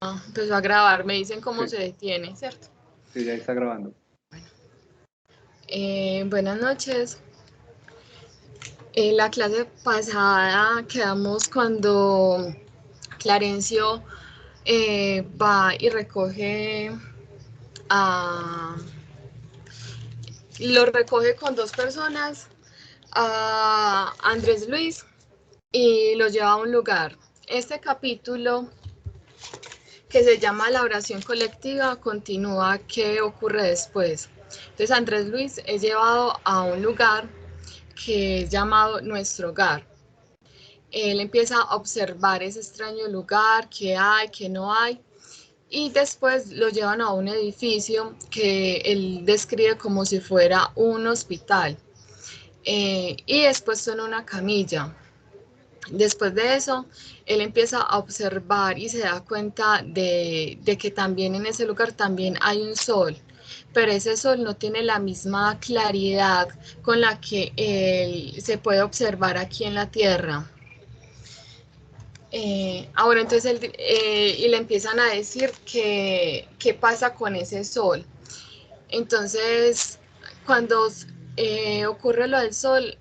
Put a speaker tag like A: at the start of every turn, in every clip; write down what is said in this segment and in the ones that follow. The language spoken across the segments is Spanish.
A: Empezó a grabar, me dicen cómo
B: Sí,
A: se detiene, ¿cierto?
B: sí, ya está grabando.
A: Buenas noches. La clase pasada quedamos cuando Clarencio va y recoge a... Lo recoge con dos personas, a Andrés Luis, y lo lleva a un lugar. Este capítulo, que se llama La oración colectiva, continúa qué ocurre después. Entonces Andrés Luis es llevado a un lugar que es llamado Nuestro Hogar. Él empieza a observar ese extraño lugar, qué hay, qué no hay, y después lo llevan a un edificio que él describe como si fuera un hospital, y después son una camilla. Después de eso, él empieza a observar y se da cuenta de que también en ese lugar también hay un sol, pero ese sol no tiene la misma claridad con la que él se puede observar aquí en la Tierra. Ahora entonces y le empiezan a decir que qué pasa con ese sol. Entonces, cuando ocurre lo del sol,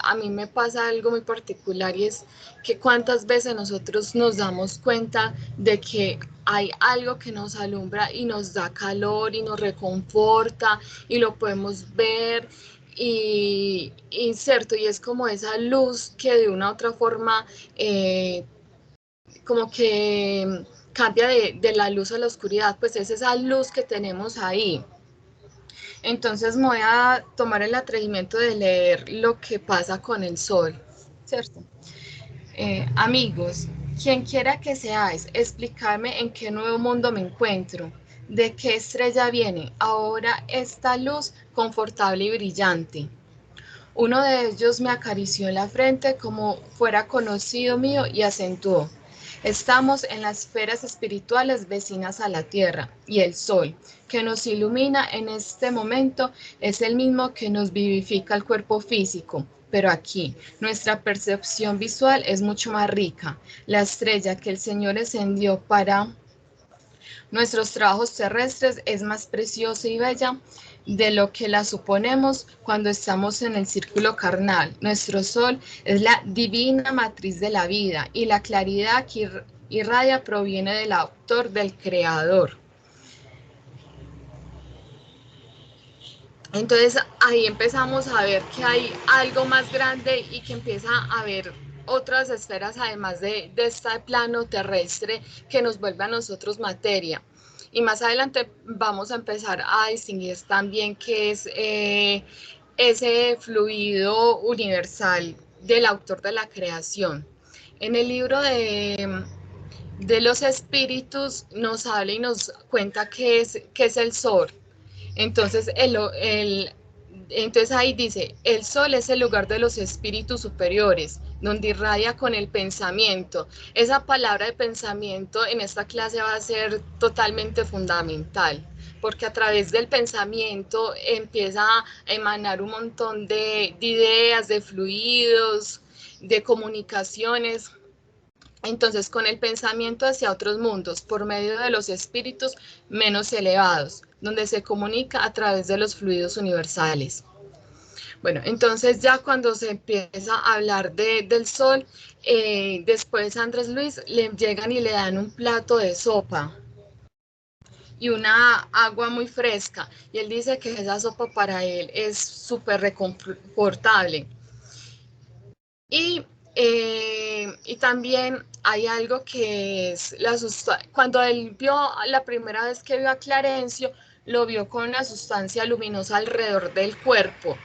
A: a mí me pasa algo muy particular, y es que cuántas veces nosotros nos damos cuenta de que hay algo que nos alumbra y nos da calor y nos reconforta y lo podemos ver, y cierto, y es como esa luz que de una u otra forma como que cambia de la luz a la oscuridad, pues es esa luz que tenemos ahí. Entonces me voy a tomar el atrevimiento de leer lo que pasa con el sol, ¿cierto? Amigos, quien quiera que seáis, explicarme en qué nuevo mundo me encuentro, de qué estrella viene ahora esta luz confortable y brillante. Uno de ellos me acarició la frente como fuera conocido mío y acentuó: estamos en las esferas espirituales vecinas a la Tierra, y el Sol, que nos ilumina en este momento, es el mismo que nos vivifica el cuerpo físico. Pero aquí, nuestra percepción visual es mucho más rica. La estrella que el Señor encendió para nuestros trabajos terrestres es más preciosa y bella de lo que la suponemos cuando estamos en el círculo carnal. Nuestro sol es la divina matriz de la vida, y la claridad que irradia proviene del autor, del creador. Entonces ahí empezamos a ver que hay algo más grande y que empieza a haber otras esferas además de este plano terrestre que nos vuelve a nosotros materia. Y más adelante vamos a empezar a distinguir también qué es ese fluido universal del autor de la creación. En el libro de los espíritus nos habla y nos cuenta qué es el sol. Entonces, entonces ahí dice, el sol es el lugar de los espíritus superiores, donde irradia con el pensamiento. Esa palabra de pensamiento en esta clase va a ser totalmente fundamental, porque a través del pensamiento empieza a emanar un montón de ideas, de fluidos, de comunicaciones. Entonces, con el pensamiento hacia otros mundos, por medio de los espíritus menos elevados, donde se comunica a través de los fluidos universales. Bueno, entonces ya cuando se empieza a hablar del sol, después a Andrés Luis le llegan y le dan un plato de sopa y una agua muy fresca, y él dice que esa sopa para él es súper reconfortable. Y también hay algo que es la sustancia. Cuando él vio, la primera vez que vio a Clarencio, lo vio con una sustancia luminosa alrededor del cuerpo.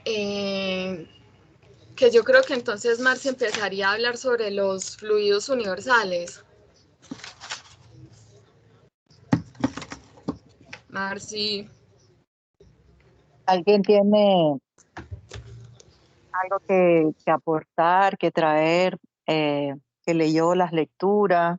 A: Eh, que yo creo que entonces Marci empezaría a hablar sobre los fluidos universales. Marci.
C: ¿Alguien tiene algo que aportar, que traer, que leyó las lecturas?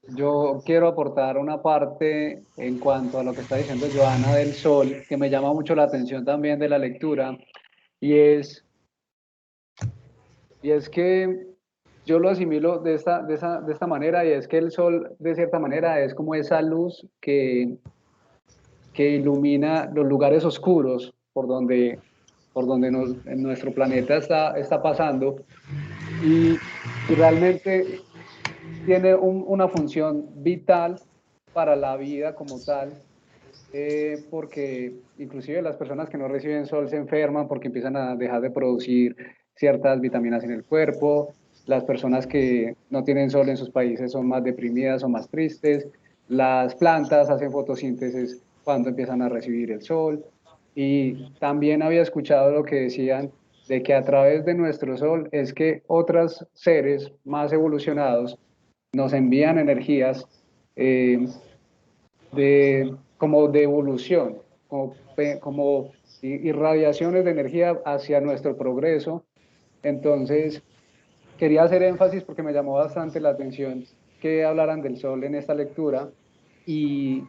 B: Yo quiero aportar una parte en cuanto a lo que está diciendo Joana del sol, que me llama mucho la atención también de la lectura, y es, y es que yo lo asimilo de esta manera, y es que el sol, de cierta manera, es como esa luz que ilumina los lugares oscuros por donde nuestro planeta está pasando, y realmente tiene una función vital para la vida como tal, porque inclusive las personas que no reciben sol se enferman porque empiezan a dejar de producir ciertas vitaminas en el cuerpo. Las personas que no tienen sol en sus países son más deprimidas o más tristes. Las plantas hacen fotosíntesis cuando empiezan a recibir el sol. Y también había escuchado lo que decían de que a través de nuestro sol es que otros seres más evolucionados nos envían energías, eh, como de evolución, como irradiaciones de energía hacia nuestro progreso. Entonces, quería hacer énfasis porque me llamó bastante la atención que hablaran del sol en esta lectura, y,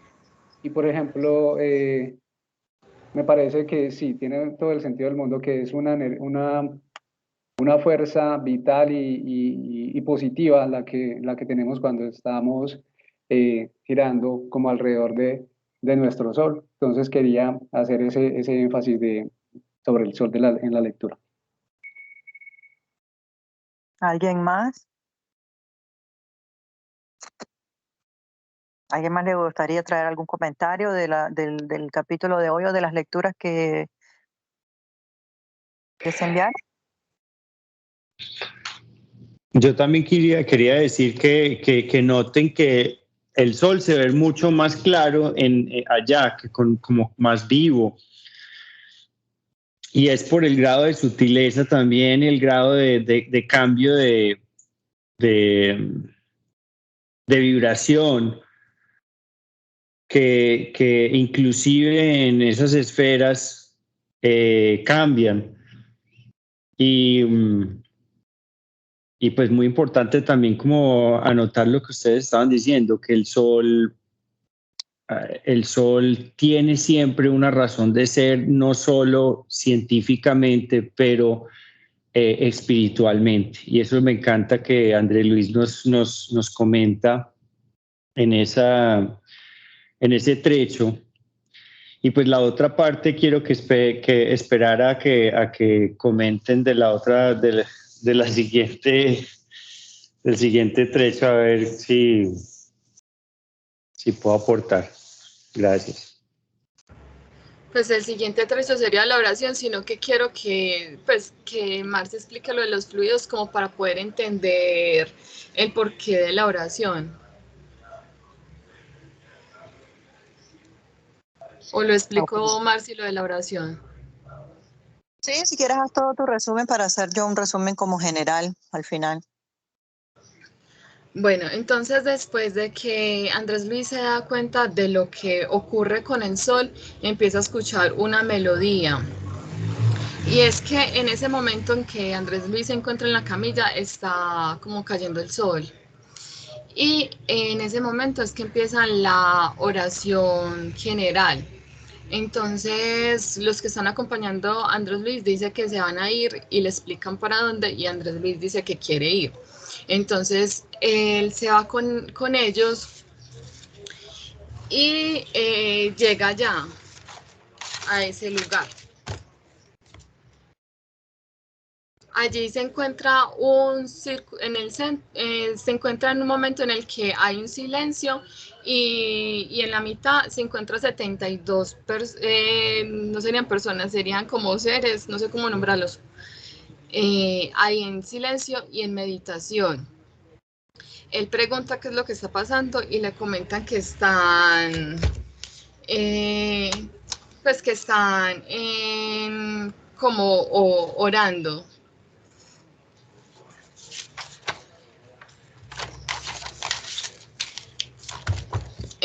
B: y por ejemplo, me parece que sí, tiene todo el sentido del mundo, que es una fuerza vital y positiva la que tenemos cuando estamos girando como alrededor de nuestro sol. Entonces quería hacer ese énfasis sobre el sol en la lectura.
C: ¿Alguien más? ¿Alguien más le gustaría traer algún comentario del capítulo de hoy o de las lecturas que se enviaron?
D: Yo también quería decir que noten que el sol se ve mucho más claro allá, como más vivo. Y es por el grado de sutileza también, el grado de cambio de vibración, que inclusive en esas esferas cambian. Y pues muy importante también como anotar lo que ustedes estaban diciendo, que el sol tiene siempre una razón de ser, no solo científicamente, pero espiritualmente. Y eso me encanta que Andrés Luis nos comenta en ese trecho. Y pues la otra parte quiero que esperar a que comenten de la otra, del siguiente trecho, a ver si puedo aportar. Gracias.
A: Pues el siguiente trecho sería la oración, sino que quiero que Marce explique lo de los fluidos como para poder entender el porqué de la oración. ¿O lo explicó Marce lo de la oración?
C: Sí, si quieres haz todo tu resumen para hacer yo un resumen como general al final.
A: Bueno, entonces después de que Andrés Luis se da cuenta de lo que ocurre con el sol, empieza a escuchar una melodía. Y es que en ese momento en que Andrés Luis se encuentra en la camilla, está como cayendo el sol. Y en ese momento es que empieza la oración general. Entonces, los que están acompañando a Andrés Luis dice que se van a ir y le explican para dónde, y Andrés Luis dice que quiere ir. Entonces, él se va con ellos y llega ya a ese lugar. Allí se encuentra se encuentra en un momento en el que hay un silencio, y en la mitad se encuentra 72, no serían personas, serían como seres, no sé cómo nombrarlos, ahí en silencio y en meditación. Él pregunta qué es lo que está pasando y le comentan que están, como orando.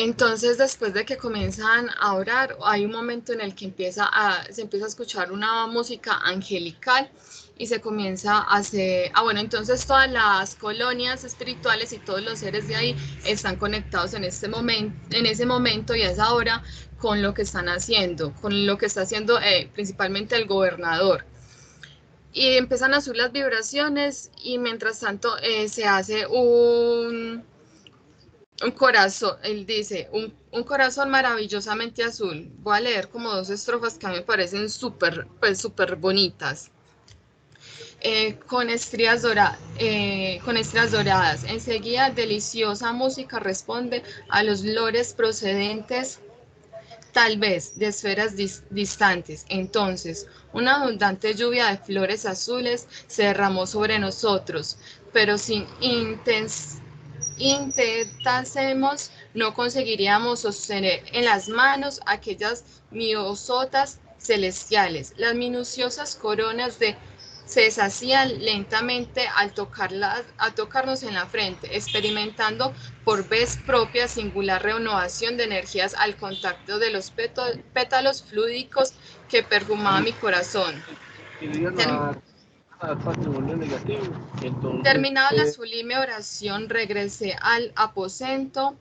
A: Entonces, después de que comienzan a orar, hay un momento en el que se empieza a escuchar una música angelical y se comienza a hacer, bueno, entonces todas las colonias espirituales y todos los seres de ahí están conectados en ese momento y a esa hora con lo que están haciendo, con lo que está haciendo principalmente el gobernador. y empiezan a subir las vibraciones y mientras tanto se hace un corazón, él dice, un corazón maravillosamente azul. Voy a leer como 2 estrofas que a mí me parecen súper, pues súper bonitas. Con estrías doradas. Enseguida, deliciosa música responde a los lores procedentes, tal vez, de esferas distantes. Entonces, una abundante lluvia de flores azules se derramó sobre nosotros, pero sin intentásemos, no conseguiríamos sostener en las manos aquellas miosotas celestiales. Las minuciosas coronas se deshacían lentamente al tocarnos en la frente, experimentando por vez propia singular renovación de energías al contacto de los pétalos fluídicos que perfumaba mi corazón. Terminado la sublime oración, regresé al aposento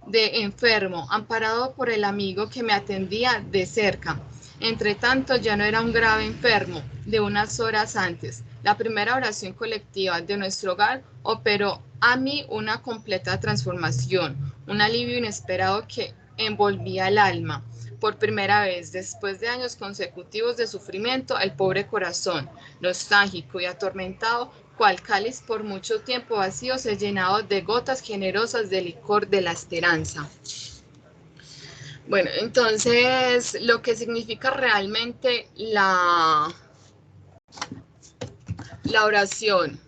A: de enfermo, amparado por el amigo que me atendía de cerca. Entre tanto, ya no era un grave enfermo de unas horas antes. La primera oración colectiva de nuestro hogar operó a mí una completa transformación, un alivio inesperado que envolvía el alma. Por primera vez, después de años consecutivos de sufrimiento, el pobre corazón, nostálgico y atormentado, cual cáliz por mucho tiempo vacío, se llenaba de gotas generosas de licor de la esperanza. Bueno, entonces lo que significa realmente la oración.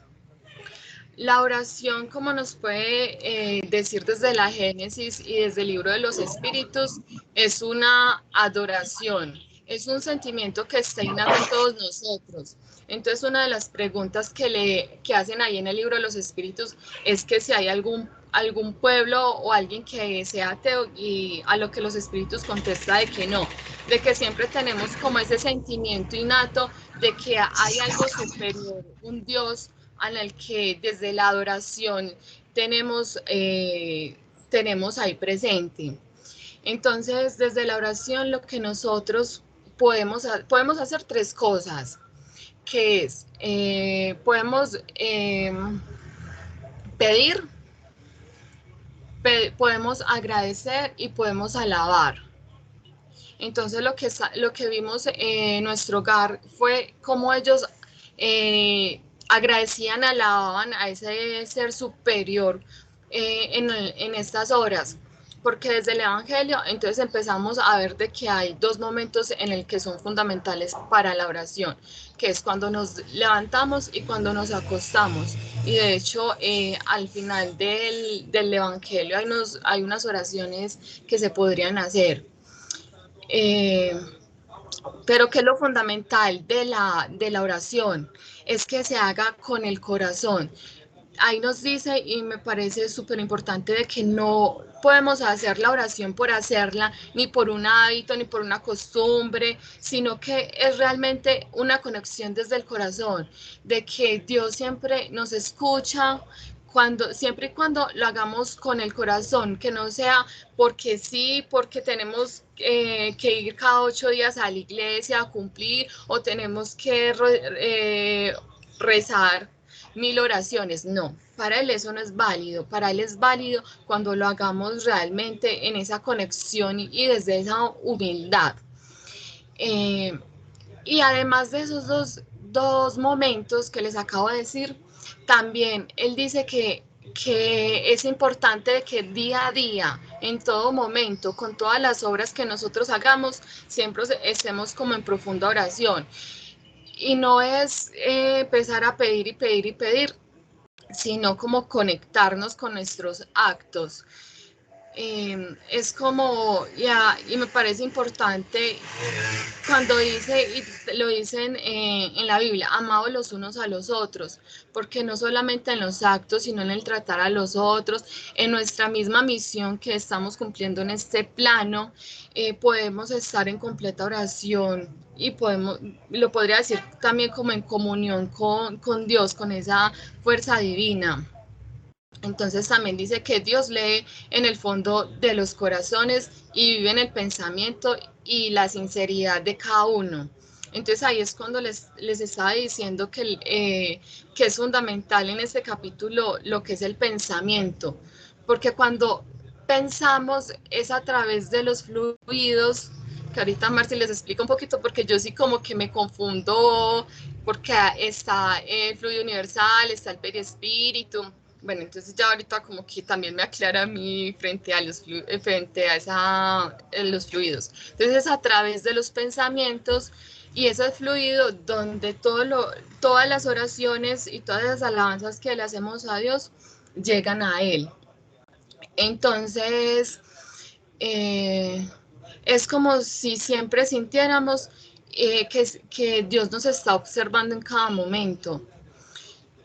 A: La oración, como nos puede decir desde la Génesis y desde el libro de los Espíritus, es una adoración, es un sentimiento que está innato en todos nosotros. Entonces, una de las preguntas que hacen ahí en el libro de los Espíritus es que si hay algún pueblo o alguien que sea ateo, y a lo que los Espíritus contesta de que no, de que siempre tenemos como ese sentimiento innato de que hay algo superior, un Dios en el que desde la adoración tenemos ahí presente. Entonces, desde la oración lo que nosotros podemos hacer 3 cosas, que es, podemos pedir, podemos agradecer y podemos alabar. Entonces, lo que vimos en nuestro hogar fue cómo ellos agradecían, alababan a ese ser superior en estas horas, porque desde el Evangelio entonces empezamos a ver de que hay 2 momentos en el que son fundamentales para la oración, que es cuando nos levantamos y cuando nos acostamos. Y de hecho al final del Evangelio hay unas oraciones que se podrían hacer. Pero que es lo fundamental de la oración, es que se haga con el corazón. Ahí nos dice, y me parece súper importante, de que no podemos hacer la oración por hacerla, ni por un hábito, ni por una costumbre, sino que es realmente una conexión desde el corazón, de que Dios siempre nos escucha, siempre y cuando lo hagamos con el corazón, que no sea porque sí, porque tenemos que ir cada 8 días a la iglesia a cumplir, o tenemos que rezar 1000 oraciones. No, para él eso no es válido. Para él es válido cuando lo hagamos realmente en esa conexión y desde esa humildad. Y además de esos dos momentos que les acabo de decir, también él dice que es importante que día a día, en todo momento, con todas las obras que nosotros hagamos, siempre estemos como en profunda oración. Y no es empezar a pedir y pedir y pedir, sino como conectarnos con nuestros actos. Es como, y me parece importante cuando dice, y lo dicen en la Biblia, amados los unos a los otros, porque no solamente en los actos, sino en el tratar a los otros, en nuestra misma misión que estamos cumpliendo en este plano, podemos estar en completa oración y lo podría decir también como en comunión con Dios, con esa fuerza divina. Entonces también dice que Dios lee en el fondo de los corazones y vive en el pensamiento y la sinceridad de cada uno. Entonces ahí es cuando les estaba diciendo que es fundamental en este capítulo lo que es el pensamiento, porque cuando pensamos es a través de los fluidos, que ahorita Marci les explica un poquito, porque yo sí como que me confundo, porque está el fluido universal, está el perispíritu. Bueno, entonces ya ahorita como que también me aclara a mí frente a los fluidos. Entonces es a través de los pensamientos y ese fluido donde todas las oraciones y todas las alabanzas que le hacemos a Dios llegan a Él. Entonces, es como si siempre sintiéramos que Dios nos está observando en cada momento.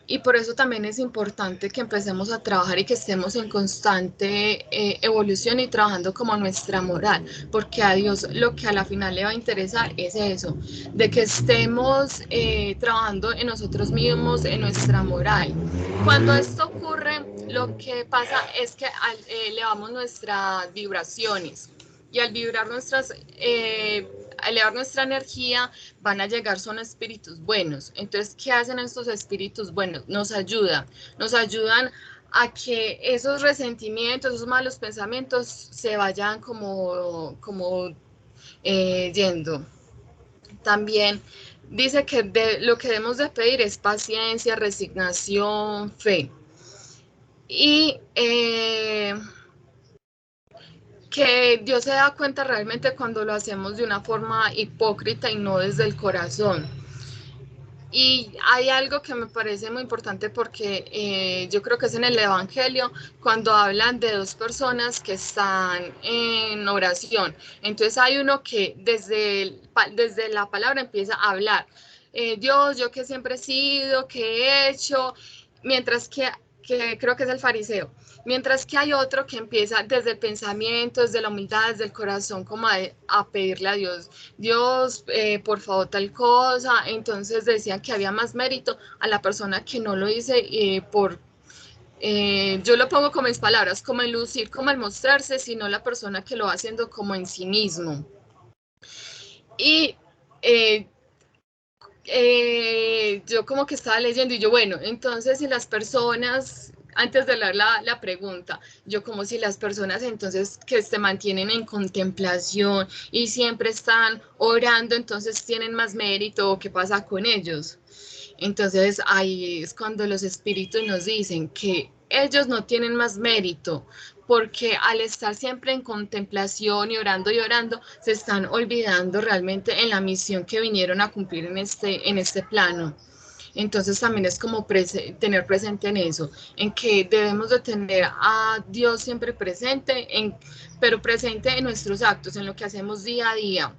A: Y por eso también es importante que empecemos a trabajar y que estemos en constante evolución y trabajando como nuestra moral, porque a Dios lo que a la final le va a interesar es eso, de que estemos trabajando en nosotros mismos, en nuestra moral. Cuando esto ocurre, lo que pasa es que elevamos nuestras vibraciones y al vibrar elevar nuestra energía, van a llegar son espíritus buenos. Entonces, ¿qué hacen estos espíritus buenos? Nos ayudan a que esos resentimientos, esos malos pensamientos se vayan como yendo. También dice que lo que debemos de pedir es paciencia, resignación, fe. Y que Dios se da cuenta realmente cuando lo hacemos de una forma hipócrita y no desde el corazón. Y hay algo que me parece muy importante porque yo creo que es en el Evangelio cuando hablan de dos personas que están en oración. Entonces hay uno que desde la palabra empieza a hablar. Dios, yo que siempre he sido, que he hecho, mientras que creo que es el fariseo. Mientras que hay otro que empieza desde el pensamiento, desde la humildad, desde el corazón, como a pedirle a Dios, Dios, por favor, tal cosa. Entonces decían que había más mérito a la persona que no lo dice yo lo pongo como en palabras, como el lucir, como el mostrarse, sino la persona que lo va haciendo como en sí mismo. Y yo como que estaba leyendo y yo, bueno, entonces si las personas, antes de leer la pregunta, yo como si las personas entonces que se mantienen en contemplación y siempre están orando, entonces tienen más mérito, ¿o qué pasa con ellos? Entonces ahí es cuando los espíritus nos dicen que ellos no tienen más mérito, porque al estar siempre en contemplación y orando, se están olvidando realmente en la misión que vinieron a cumplir en este plano. Entonces también es como tener presente en eso, en que debemos de tener a Dios siempre presente, pero presente en nuestros actos, en lo que hacemos día a día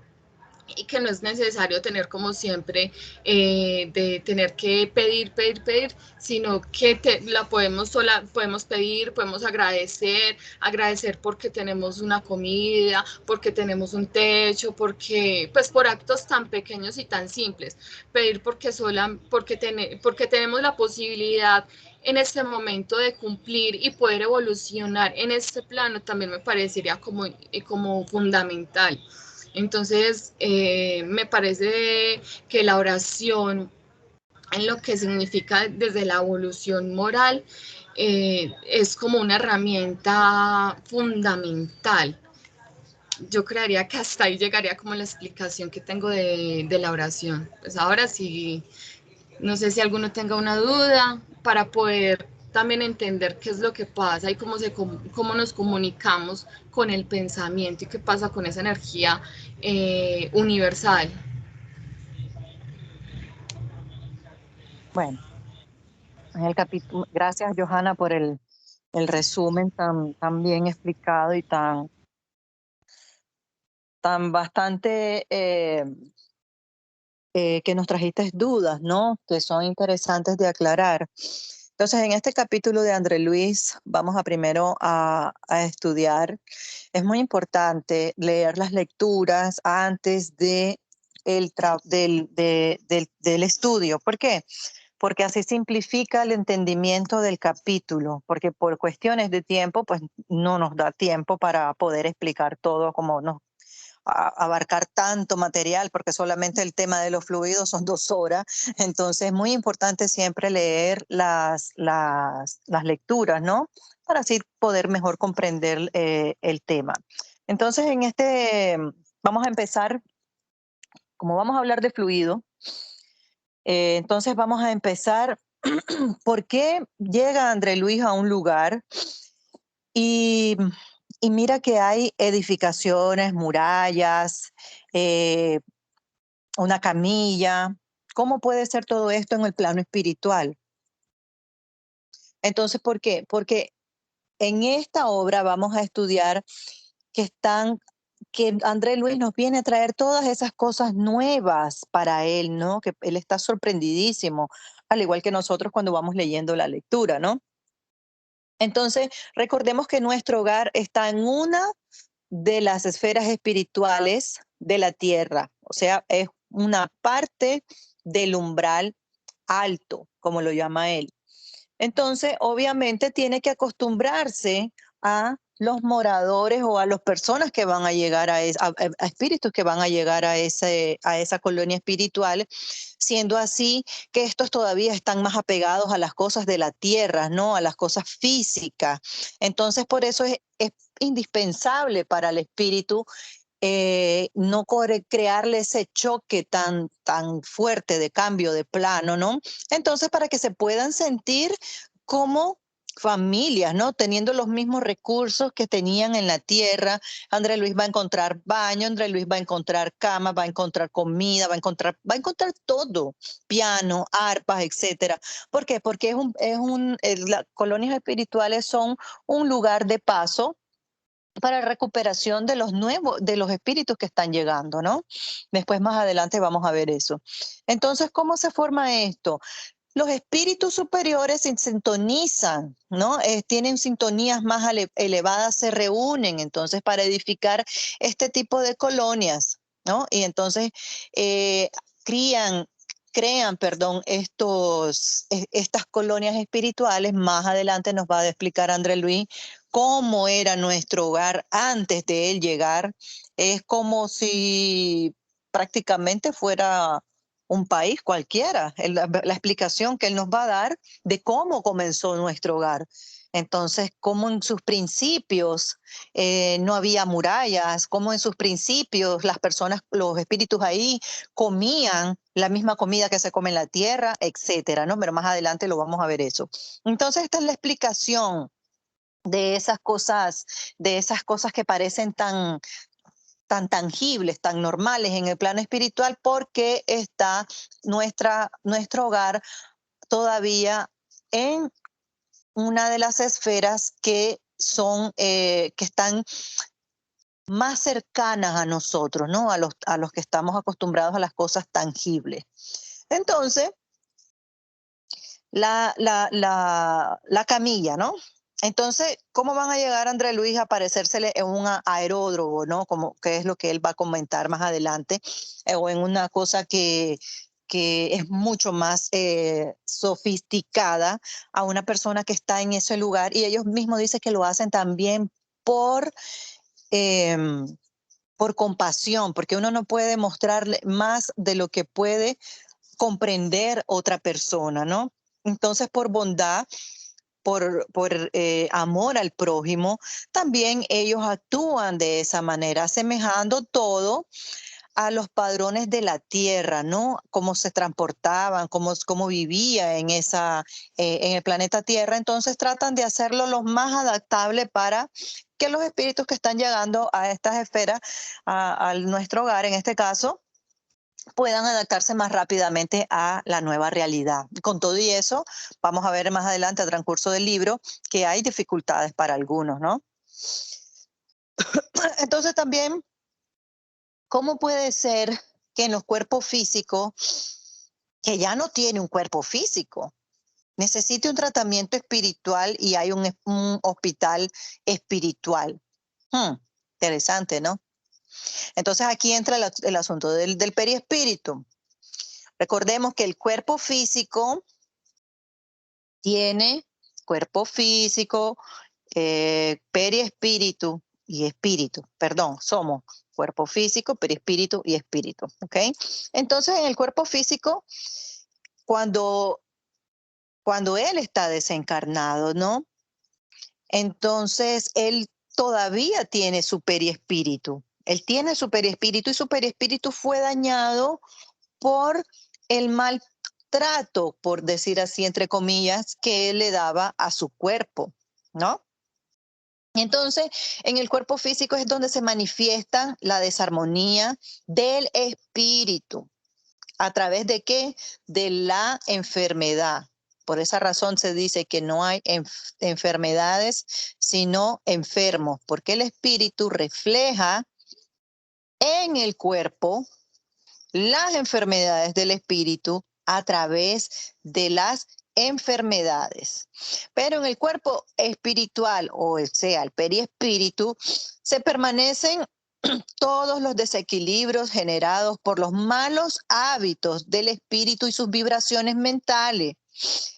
A: y que no es necesario tener como siempre de tener que pedir, sino que podemos pedir, podemos agradecer porque tenemos una comida, porque tenemos un techo, pues por actos tan pequeños y tan simples, pedir porque tenemos la posibilidad en este momento de cumplir y poder evolucionar en este plano también me parecería como fundamental. Entonces, me parece que la oración, en lo que significa desde la evolución moral, es como una herramienta fundamental. Yo creería que hasta ahí llegaría como la explicación que tengo de la oración. Pues ahora sí, no sé si alguno tenga una duda para poder también entender qué es lo que pasa y cómo nos comunicamos con el pensamiento y qué pasa con esa energía universal.
C: Bueno, en el capítulo, gracias Johanna por el resumen tan bien explicado y tan bastante que nos trajiste dudas, ¿no? Que son interesantes de aclarar. Entonces, en este capítulo de André Luis, vamos primero a estudiar. Es muy importante leer las lecturas antes del estudio. ¿Por qué? Porque así simplifica el entendimiento del capítulo, porque por cuestiones de tiempo, pues no nos da tiempo para poder explicar todo como nos abarcar tanto material, porque solamente el tema de los fluidos son 2 horas. Entonces es muy importante siempre leer las lecturas, ¿no? Para así poder mejor comprender el tema. Entonces vamos a empezar, como vamos a hablar de fluido, entonces vamos a empezar. ¿Por qué llega André Luis a un lugar y, y mira que hay edificaciones, murallas, eh, una camilla? ¿Cómo puede ser todo esto en el plano espiritual? Entonces, ¿por qué? Porque en esta obra vamos a estudiar que André Luis nos viene a traer todas esas cosas nuevas para él, ¿no? Que él está sorprendidísimo, al igual que nosotros cuando vamos leyendo la lectura, ¿no? Entonces, recordemos que nuestro hogar está en una de las esferas espirituales de la tierra, o sea, es una parte del umbral alto, como lo llama él. Entonces, obviamente, tiene que acostumbrarse a los moradores o a las personas que van a llegar a espíritus que van a llegar a esa colonia espiritual, siendo así que estos todavía están más apegados a las cosas de la tierra, ¿no? A las cosas físicas. Entonces, por eso es indispensable para el espíritu no crearle ese choque tan fuerte de cambio de plano, ¿no? Entonces, para que se puedan sentir como familias, ¿no? Teniendo los mismos recursos que tenían en la tierra. André Luis va a encontrar baño, André Luis va a encontrar cama, va a encontrar comida, va a encontrar todo, piano, arpas, etcétera. ¿Por qué? Porque las colonias espirituales son un lugar de paso para recuperación de de los espíritus que están llegando, ¿no? Después más adelante vamos a ver eso. Entonces, ¿cómo se forma esto? Los espíritus superiores se sintonizan, ¿no? Tienen sintonías más elevadas, se reúnen entonces para edificar este tipo de colonias, ¿no? Y entonces eh, crían, crean, estas colonias espirituales. Más adelante nos va a explicar André Luis cómo era nuestro hogar antes de él llegar. Es como si prácticamente fuera un país cualquiera, la explicación que él nos va a dar de cómo comenzó nuestro hogar. Entonces, cómo en sus principios no había murallas, cómo en sus principios las personas, los espíritus ahí comían la misma comida que se come en la tierra, etcétera, ¿no? Pero más adelante lo vamos a ver eso. Entonces, esta es la explicación de esas cosas que parecen tan tangibles, tan normales en el plano espiritual, porque está nuestro hogar todavía en una de las esferas que están más cercanas a nosotros, ¿no? A los que estamos acostumbrados a las cosas tangibles. Entonces, la camilla, ¿no? Entonces, ¿cómo van a llegar André Luis a parecérsele en un aeródromo, ¿no? Como que es lo que él va a comentar más adelante, o en una cosa que es mucho más sofisticada a una persona que está en ese lugar, y ellos mismos dicen que lo hacen también eh, por compasión, porque uno no puede mostrarle más de lo que puede comprender otra persona, ¿no? Entonces, por bondad, por amor al prójimo, también ellos actúan de esa manera, asemejando todo a los padrones de la tierra, ¿no? Cómo se transportaban, cómo vivía en el planeta Tierra. Entonces tratan de hacerlo lo más adaptable para que los espíritus que están llegando a estas esferas, a nuestro hogar en este caso, puedan adaptarse más rápidamente a la nueva realidad. Con todo y eso, vamos a ver más adelante, al transcurso del libro, que hay dificultades para algunos, ¿no? Entonces también, ¿cómo puede ser que en los cuerpos físicos, que ya no tiene un cuerpo físico, necesite un tratamiento espiritual y hay un hospital espiritual? Interesante, ¿no? Entonces aquí entra el asunto del periespíritu. Recordemos que el cuerpo físico tiene cuerpo físico, periespíritu y espíritu. Perdón, somos cuerpo físico, perispíritu y espíritu. ¿Ok? Entonces, en el cuerpo físico, cuando él está desencarnado, ¿no? Entonces, él todavía tiene su perispíritu. Él tiene su perispíritu y su perispíritu fue dañado por el maltrato, por decir así, entre comillas, que él le daba a su cuerpo, ¿no? Entonces, en el cuerpo físico es donde se manifiesta la desarmonía del espíritu. ¿A través de qué? De la enfermedad. Por esa razón se dice que no hay enfermedades, sino enfermos, porque el espíritu refleja en el cuerpo las enfermedades del espíritu a través de las enfermedades. Pero en el cuerpo espiritual, o sea, el periespíritu, se permanecen todos los desequilibrios generados por los malos hábitos del espíritu y sus vibraciones mentales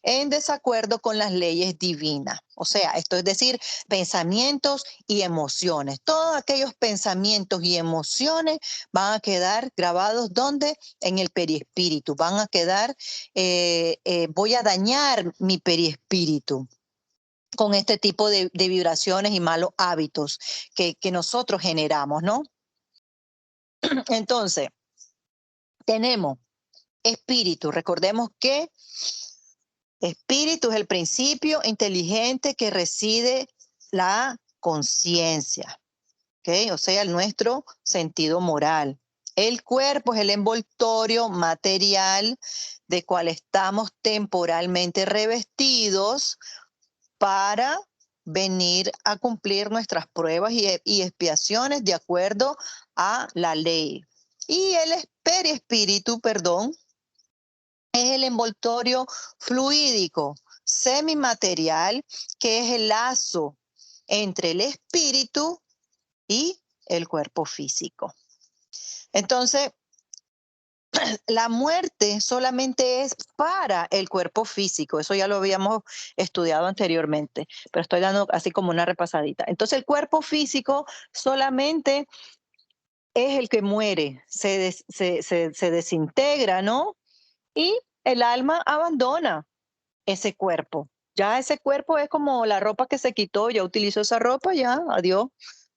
C: en desacuerdo con las leyes divinas. O sea, esto es decir, pensamientos y emociones. Todos aquellos pensamientos y emociones van a quedar grabados ¿dónde? En el periespíritu. Van a quedar, voy a dañar mi periespíritu con este tipo de vibraciones y malos hábitos que nosotros generamos, ¿no? Entonces, tenemos espíritu. Recordemos que espíritu es el principio inteligente que reside la conciencia, ¿ok? O sea, nuestro sentido moral. El cuerpo es el envoltorio material de cual estamos temporalmente revestidos para venir a cumplir nuestras pruebas y expiaciones de acuerdo a la ley. Y el perispíritu, perdón, es el envoltorio fluídico, semimaterial, que es el lazo entre el espíritu y el cuerpo físico. Entonces, la muerte solamente es para el cuerpo físico, eso ya lo habíamos estudiado anteriormente, pero estoy dando así como una repasadita. Entonces, el cuerpo físico solamente es el que muere, se desintegra, ¿no? Y el alma abandona ese cuerpo. Ya ese cuerpo es como la ropa que se quitó, ya utilizó esa ropa, ya, adiós,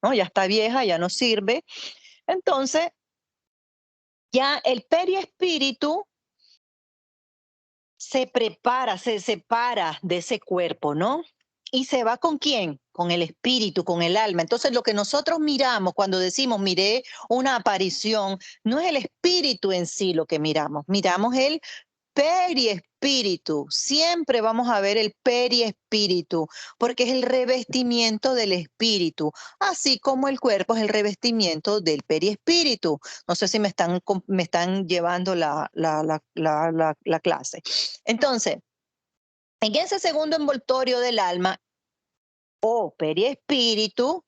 C: ¿no? Ya está vieja, ya no sirve. Entonces, ya el periespíritu se prepara, se separa de ese cuerpo, ¿no? ¿Y se va con quién? Con el espíritu, con el alma. Entonces, lo que nosotros miramos cuando decimos miré una aparición, no es el espíritu en sí lo que miramos el periespíritu. Siempre vamos a ver el periespíritu, porque es el revestimiento del espíritu, así como el cuerpo es el revestimiento del periespíritu. No sé si me están llevando la clase. Entonces, en ese segundo envoltorio del alma o periespíritu,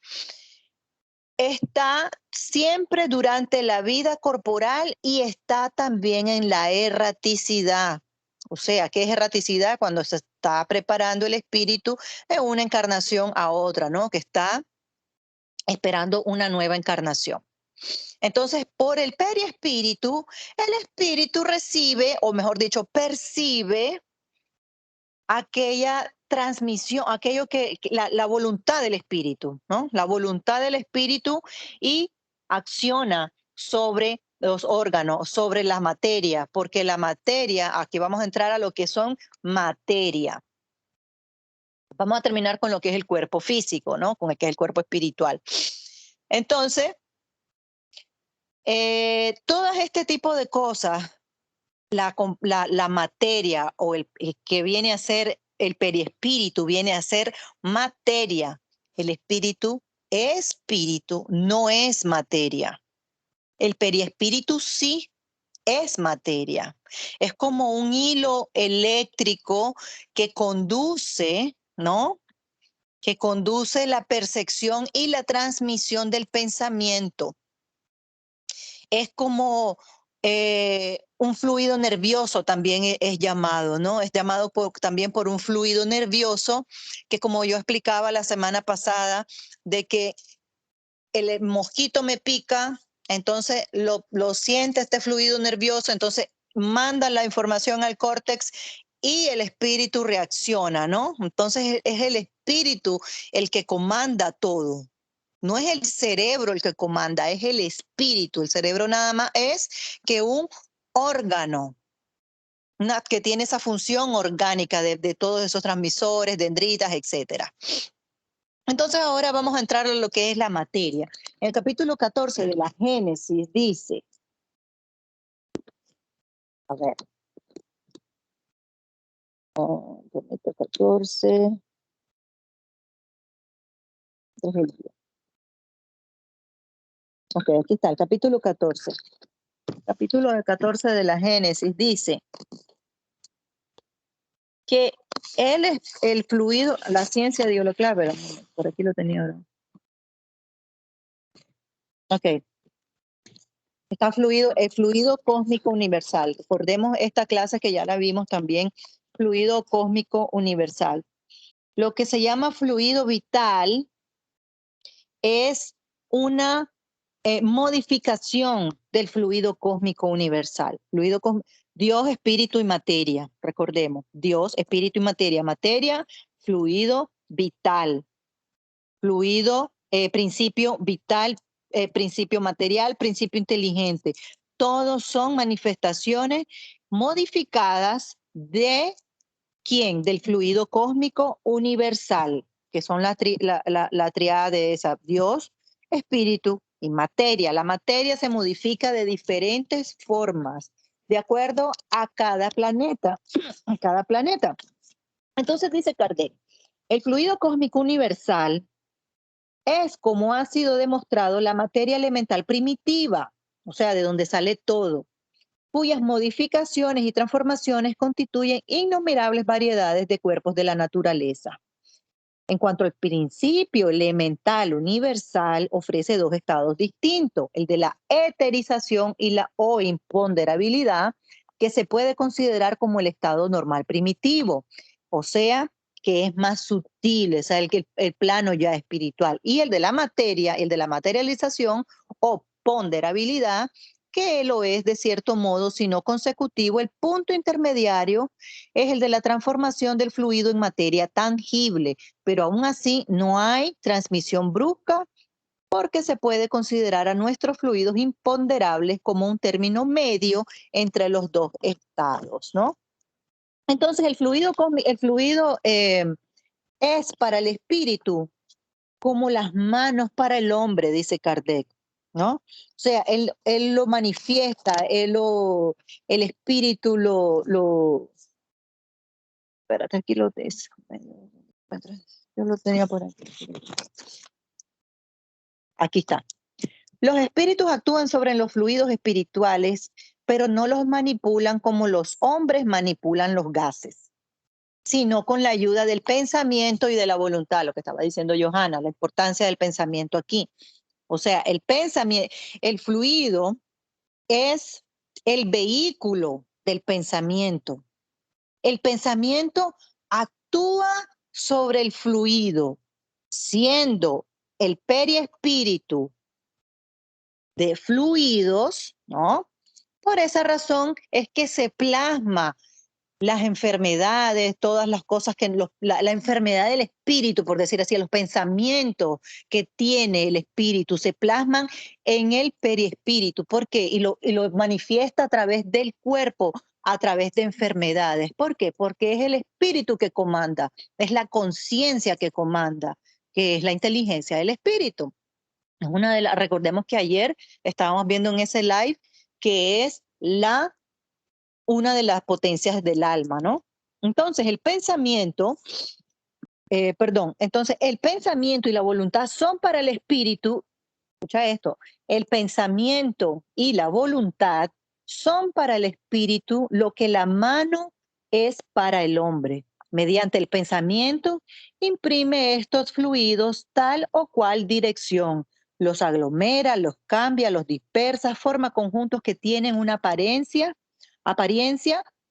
C: está siempre durante la vida corporal y está también en la erraticidad. O sea, ¿qué es erraticidad? Cuando se está preparando el espíritu en una encarnación a otra, ¿no? Que está esperando una nueva encarnación. Entonces, por el periespíritu, el espíritu recibe, o mejor dicho, percibe aquella transmisión, aquello que la voluntad del espíritu, ¿no? La voluntad del espíritu y acciona sobre los órganos, sobre la materia, porque la materia, aquí vamos a entrar a lo que son materia. Vamos a terminar con lo que es el cuerpo físico, ¿no? Con el que es el cuerpo espiritual. Entonces, todo este tipo de cosas, la materia o el que viene a ser el periespíritu, viene a ser materia. El espíritu no es materia. El periespíritu sí es materia. Es como un hilo eléctrico que conduce, ¿no? Que conduce la percepción y la transmisión del pensamiento. Es como un fluido nervioso también es llamado, ¿no? Es llamado también por un fluido nervioso que, como yo explicaba la semana pasada, de que el mosquito me pica, entonces lo siente este fluido nervioso, entonces manda la información al córtex y el espíritu reacciona, ¿no? Entonces es el espíritu el que comanda todo. No es el cerebro el que comanda, es el espíritu. El cerebro nada más es que un órgano que tiene esa función orgánica de todos esos transmisores, dendritas, etcétera. Entonces ahora vamos a entrar a lo que es la materia. En el capítulo 14 de la Génesis dice, a ver, 14, ok, aquí está el capítulo 14. Capítulo 14 de la Génesis dice que él es el fluido, la ciencia dio lo clave, por aquí lo tenía ahora. Ok. Está el fluido cósmico universal. Recordemos esta clase que ya la vimos también, fluido cósmico universal. Lo que se llama fluido vital es una modificación del fluido cósmico universal. Dios, espíritu y materia, recordemos. Dios, espíritu y materia. Materia, fluido vital. Fluido, principio vital, principio material, principio inteligente. Todos son manifestaciones modificadas de ¿quién? Del fluido cósmico universal, que son la triada de esa, Dios, espíritu y materia. La materia se modifica de diferentes formas, de acuerdo a cada planeta. A cada planeta. Entonces dice Kardec, el fluido cósmico universal es, como ha sido demostrado, la materia elemental primitiva, o sea, de donde sale todo, cuyas modificaciones y transformaciones constituyen innumerables variedades de cuerpos de la naturaleza. En cuanto al principio elemental universal, ofrece dos estados distintos, el de la eterización y la o imponderabilidad, que se puede considerar como el estado normal primitivo, o sea, que es más sutil, o sea, el plano ya espiritual, y el de la materia, el de la materialización o ponderabilidad, que lo es de cierto modo, si no consecutivo. El punto intermediario es el de la transformación del fluido en materia tangible, pero aún así no hay transmisión brusca porque se puede considerar a nuestros fluidos imponderables como un término medio entre los dos estados, ¿no? Entonces el fluido es para el espíritu como las manos para el hombre, dice Kardec, ¿no? O sea, él lo manifiesta, el espíritu espérate, aquí yo lo tenía por aquí. Aquí está. Los espíritus actúan sobre los fluidos espirituales, pero no los manipulan como los hombres manipulan los gases, sino con la ayuda del pensamiento y de la voluntad, lo que estaba diciendo Johanna, la importancia del pensamiento aquí. O sea, el pensamiento, el fluido es el vehículo del pensamiento. El pensamiento actúa sobre el fluido, siendo el periespíritu de fluidos, ¿no? Por esa razón es que se plasma las enfermedades, todas las cosas la enfermedad del espíritu, por decir así, los pensamientos que tiene el espíritu se plasman en el periespíritu. ¿Por qué? Y lo manifiesta a través del cuerpo, a través de enfermedades. ¿Por qué? Porque es el espíritu que comanda, es la conciencia que comanda, que es la inteligencia del espíritu. Es recordemos que ayer estábamos viendo en ese live que es una de las potencias del alma, ¿no? Entonces, el pensamiento y la voluntad son para el espíritu, escucha esto, el pensamiento y la voluntad son para el espíritu lo que la mano es para el hombre. Mediante el pensamiento imprime estos fluidos tal o cual dirección, los aglomera, los cambia, los dispersa, forma conjuntos que tienen una apariencia,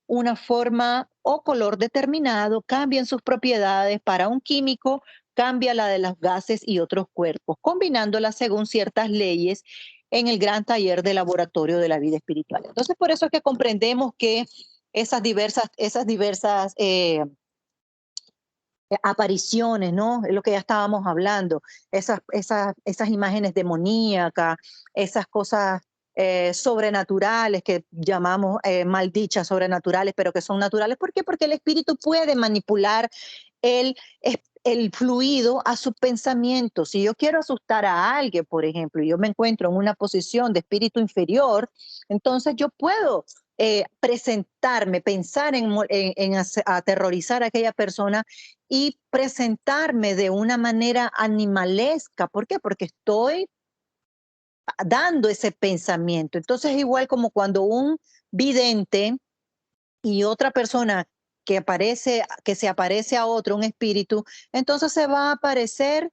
C: una forma o color determinado, cambian sus propiedades para un químico cambia la de los gases y otros cuerpos, combinándolas según ciertas leyes en el gran taller de laboratorio de la vida espiritual. Entonces, por eso es que comprendemos que esas diversas apariciones, ¿no? Es lo que ya estábamos hablando, esas imágenes demoníacas, esas cosas sobrenaturales que llamamos maldichas sobrenaturales, pero que son naturales. ¿Por qué? Porque el espíritu puede manipular el, el fluido a su pensamiento. Si yo quiero asustar a alguien, por ejemplo, y yo me encuentro en una posición de espíritu inferior, entonces yo puedo presentarme, pensar en aterrorizar a aquella persona y presentarme de una manera animalesca. ¿Por qué? Porque estoy dando ese pensamiento. Entonces, igual como cuando un vidente y otra persona que se aparece a otro, un espíritu, entonces se va a aparecer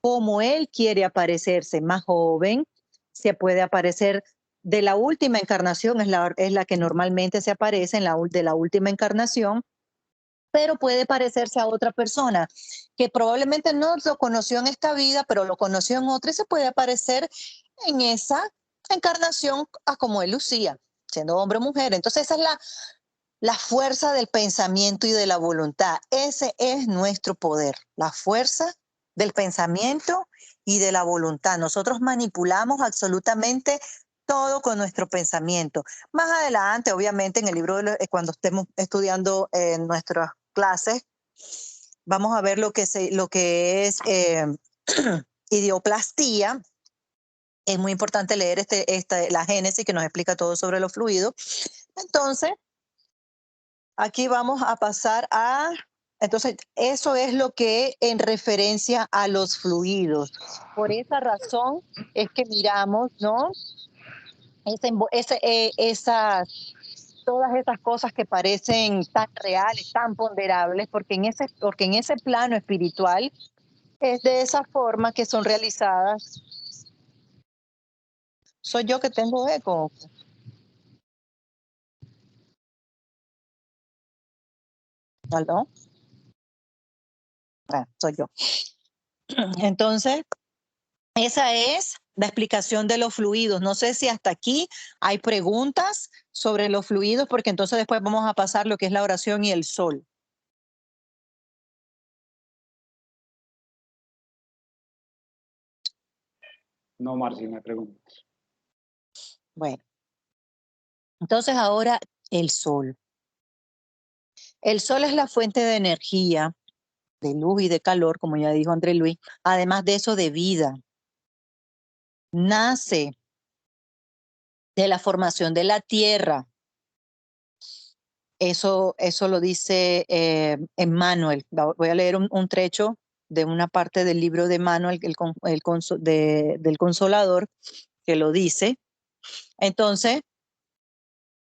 C: como él quiere aparecerse, más joven, se puede aparecer de la última encarnación, es la que normalmente se aparece de la última encarnación, pero puede parecerse a otra persona que probablemente no lo conoció en esta vida, pero lo conoció en otra y se puede aparecer en esa encarnación a como él lucía, siendo hombre o mujer. Entonces esa es la fuerza del pensamiento y de la voluntad. Ese es nuestro poder, la fuerza del pensamiento y de la voluntad. Nosotros manipulamos absolutamente todo con nuestro pensamiento. Más adelante, obviamente, en el libro, cuando estemos estudiando en nuestras clases, vamos a ver lo que es idioplastía. Es muy importante leer la Génesis, que nos explica todo sobre los fluidos. Entonces, aquí vamos a pasar a... Entonces, eso es lo que en referencia a los fluidos. Por esa razón es que miramos, ¿no? Todas esas cosas que parecen tan reales, tan ponderables, porque en ese plano espiritual es de esa forma que son realizadas. Soy yo que tengo eco. ¿Aló? Soy yo. Entonces, esa es la explicación de los fluidos. No sé si hasta aquí hay preguntas sobre los fluidos, porque entonces después vamos a pasar lo que es la oración y el sol.
B: No, Marci, me preguntas.
C: Bueno, entonces ahora el sol. El sol es la fuente de energía, de luz y de calor, como ya dijo André Luis, además de eso de vida. Nace de la formación de la tierra. Eso lo dice Emmanuel. Voy a leer un trecho de una parte del libro de Emmanuel, del Consolador, que lo dice. Entonces,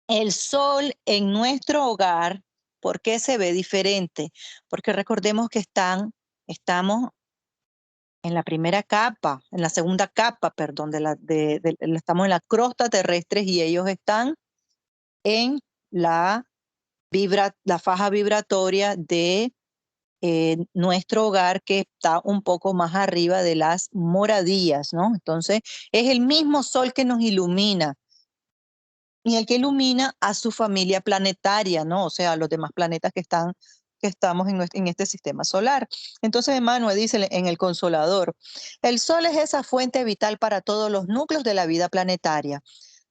C: el sol en nuestro hogar, ¿por qué se ve diferente? Porque recordemos que estamos en la primera capa, en la segunda capa, perdón, estamos en la crosta terrestre y ellos están en la faja vibratoria de nuestro hogar, que está un poco más arriba de las moradías, ¿no? Entonces, es el mismo sol que nos ilumina y el que ilumina a su familia planetaria, ¿no? O sea, a los demás planetas que estamos en este sistema solar. Entonces, Emmanuel dice en el Consolador, el sol es esa fuente vital para todos los núcleos de la vida planetaria.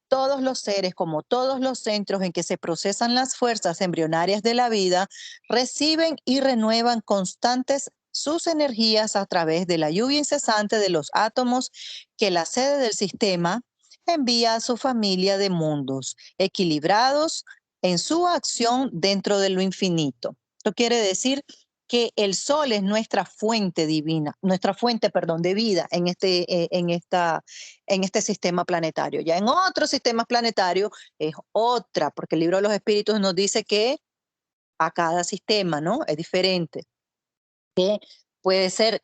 C: Todos los seres, como todos los centros en que se procesan las fuerzas embrionarias de la vida, reciben y renuevan constantes sus energías a través de la lluvia incesante de los átomos que la sede del sistema envía a su familia de mundos, equilibrados en su acción dentro de lo infinito. Esto quiere decir que el sol es nuestra fuente divina, nuestra fuente, perdón, de vida en este sistema planetario. Ya en otros sistemas planetarios es otra, porque el libro de los espíritus nos dice que a cada sistema, ¿no? Es diferente. Que puede ser,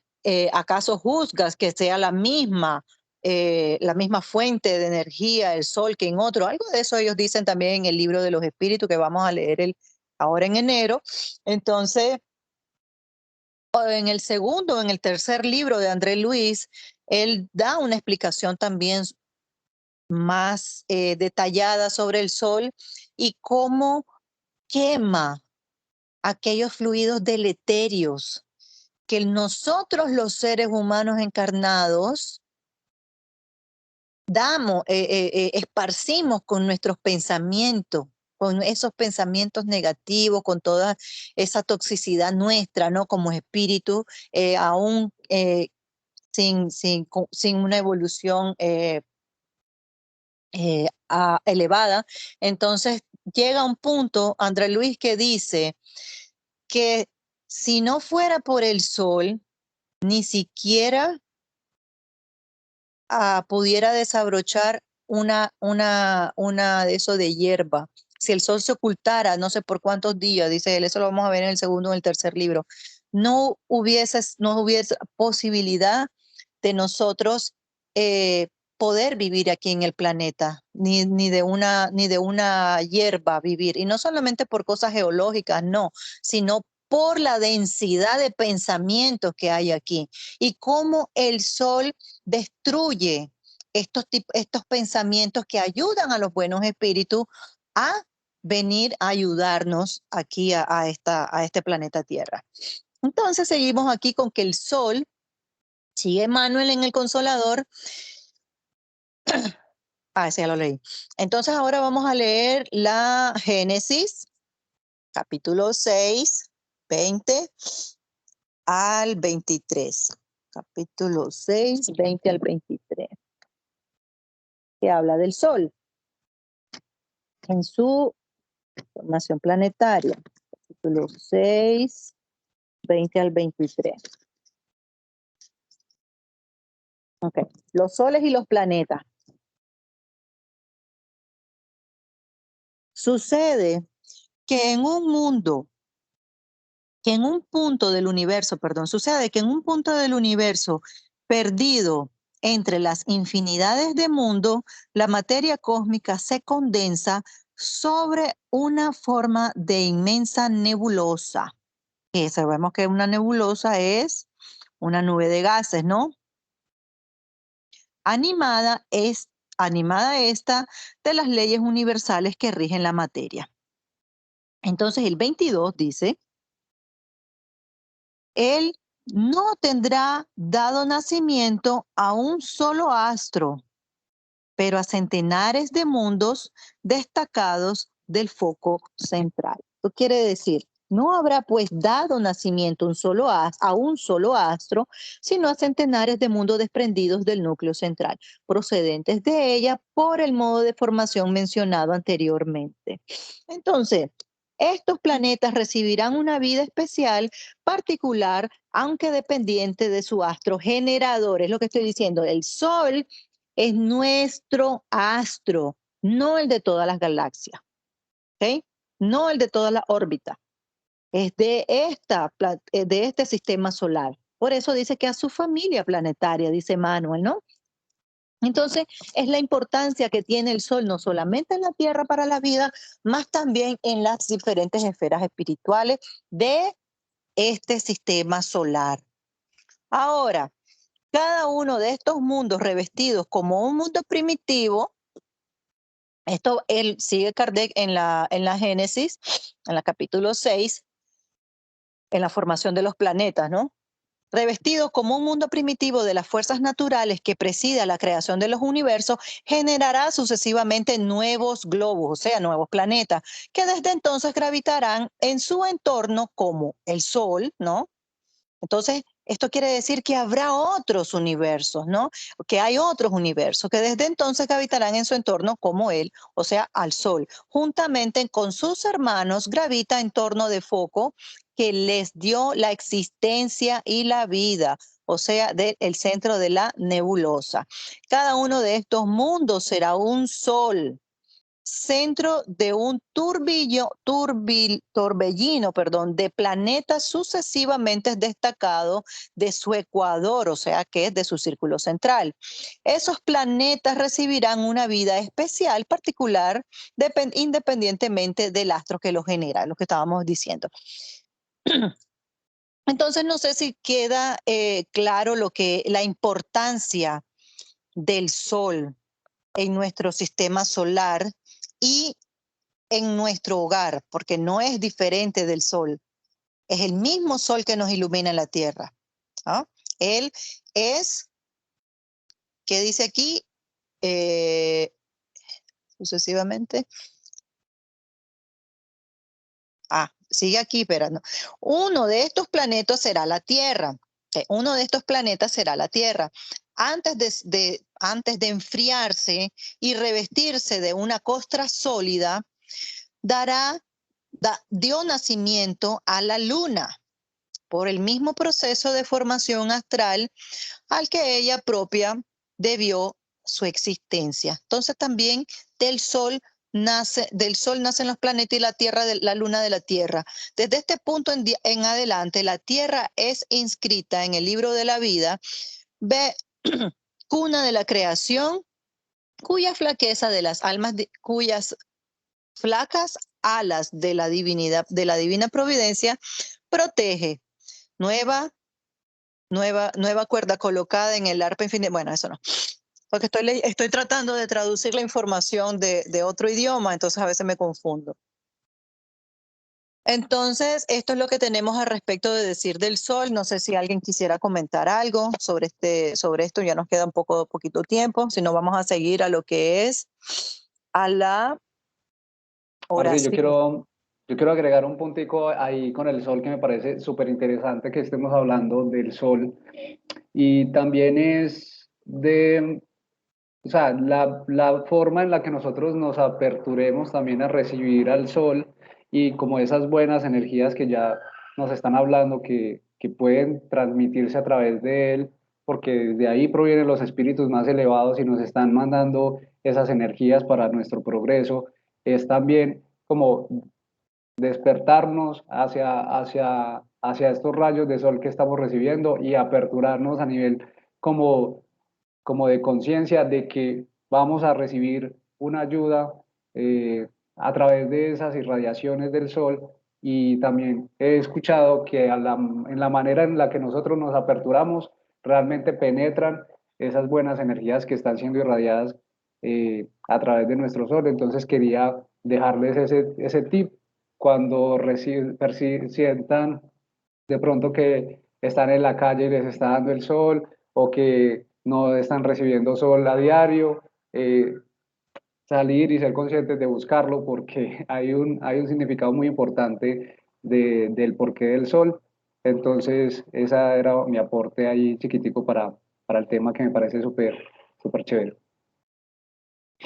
C: ¿acaso juzgas que sea la misma fuente de energía, el sol, que en otro? Algo de eso ellos dicen también en el libro de los espíritus, que vamos a leer ahora en enero. Entonces, en el segundo, en el tercer libro de André Luis, él da una explicación también más detallada sobre el sol y cómo quema aquellos fluidos deleterios que nosotros los seres humanos encarnados esparcimos con nuestros pensamientos, con esos pensamientos negativos, con toda esa toxicidad nuestra, ¿no? Como espíritu, aún sin una evolución elevada. Entonces llega un punto, André Luis, que dice que si no fuera por el sol, ni siquiera pudiera desabrochar una de eso de hierba. Si el sol se ocultara, no sé por cuántos días, dice él, eso lo vamos a ver en el segundo o el tercer libro, no hubiese posibilidad de nosotros poder vivir aquí en el planeta, ni de una hierba vivir. Y no solamente por cosas geológicas, no, sino por la densidad de pensamientos que hay aquí y cómo el sol destruye estos pensamientos que ayudan a los buenos espíritus a venir a ayudarnos aquí a este planeta Tierra. Entonces seguimos aquí con que el sol, sigue Manuel en el Consolador. Ese ya lo leí. Entonces ahora vamos a leer la Génesis, capítulo 6, 20 al 23. Capítulo 6, 20 al 23. Que habla del sol en su formación planetaria. Capítulo 6, 20 al 23. Okay. Los soles y los planetas. Sucede que en un punto del universo, sucede que en un punto del universo perdido entre las infinidades de mundos, la materia cósmica se condensa sobre una forma de inmensa nebulosa. Y sabemos que una nebulosa es una nube de gases, ¿no? Animada esta de las leyes universales que rigen la materia. Entonces el 22 dice, él no tendrá dado nacimiento a un solo astro, pero a centenares de mundos destacados del foco central. Esto quiere decir, no habrá pues dado nacimiento a un solo astro, sino a centenares de mundos desprendidos del núcleo central, procedentes de ella por el modo de formación mencionado anteriormente. Entonces, estos planetas recibirán una vida especial, particular, aunque dependiente de su astro generador. Es lo que estoy diciendo. El Sol es nuestro astro, no el de todas las galaxias, ¿ok? No el de toda la órbita. Es de este sistema solar. Por eso dice que a su familia planetaria, dice Manuel, ¿no? Entonces, es la importancia que tiene el Sol, no solamente en la Tierra para la vida, más también en las diferentes esferas espirituales de este sistema solar. Ahora, cada uno de estos mundos revestidos como un mundo primitivo, esto él sigue Kardec en la Génesis, en el capítulo 6, en la formación de los planetas, ¿no? Revestidos como un mundo primitivo de las fuerzas naturales que preside a la creación de los universos, generará sucesivamente nuevos globos, o sea, nuevos planetas, que desde entonces gravitarán en su entorno como el Sol, ¿no? Entonces, esto quiere decir que habrá otros universos, ¿no? Que hay otros universos que desde entonces gravitarán en su entorno como él, o sea, al Sol. Juntamente con sus hermanos, gravita en torno de foco que les dio la existencia y la vida, o sea, del centro de la nebulosa. Cada uno de estos mundos será un sol, centro de un torbellino de planetas sucesivamente destacados de su ecuador, o sea que es de su círculo central. Esos planetas recibirán una vida especial, particular, independientemente del astro que los genera, lo que estábamos diciendo. Entonces, no sé si queda claro la importancia del Sol en nuestro sistema solar y en nuestro hogar, porque no es diferente del Sol. Es el mismo Sol que nos ilumina en la Tierra. ¿Ah? Él es, ¿qué dice aquí? Sucesivamente. Sigue aquí, pero no. Uno de estos planetas será la Tierra. Uno de estos planetas será la Tierra. Antes de enfriarse y revestirse de una costra sólida, dio nacimiento a la Luna por el mismo proceso de formación astral al que ella propia debió su existencia. Entonces también del Sol nacen los planetas y la Tierra, la Luna de la Tierra. Desde este punto en adelante, la Tierra es inscrita en el libro de la vida, cuna de la creación, cuya flaqueza de las almas, cuyas flacas alas de la divinidad, de la divina providencia, protege. Nueva cuerda colocada en el arpa infinita. Bueno, eso no. Porque estoy tratando de traducir la información de otro idioma, entonces a veces me confundo. Entonces, esto es lo que tenemos al respecto de decir del Sol. No sé si alguien quisiera comentar algo sobre esto. Ya nos queda poquito tiempo. Si no, vamos a seguir a lo que es a la
B: Marci,
C: oración.
B: yo quiero agregar un puntico ahí con el Sol que me parece súper interesante que estemos hablando del Sol. Y también es o sea, la forma en la que nosotros nos aperturemos también a recibir al Sol y como esas buenas energías que ya nos están hablando que pueden transmitirse a través de él, porque de ahí provienen los espíritus más elevados y nos están mandando esas energías para nuestro progreso, es también como despertarnos hacia estos rayos de sol que estamos recibiendo y aperturarnos a nivel como de conciencia de que vamos a recibir una ayuda a través de esas irradiaciones del sol. Y también he escuchado que en la manera en la que nosotros nos aperturamos, realmente penetran esas buenas energías que están siendo irradiadas a través de nuestro sol. Entonces quería dejarles ese tip cuando sientan de pronto que están en la calle y les está dando el sol o que no están recibiendo sol a diario, salir y ser conscientes de buscarlo porque hay un significado muy importante del porqué del sol. Entonces, esa era mi aporte ahí chiquitico para el tema que me parece súper chévere.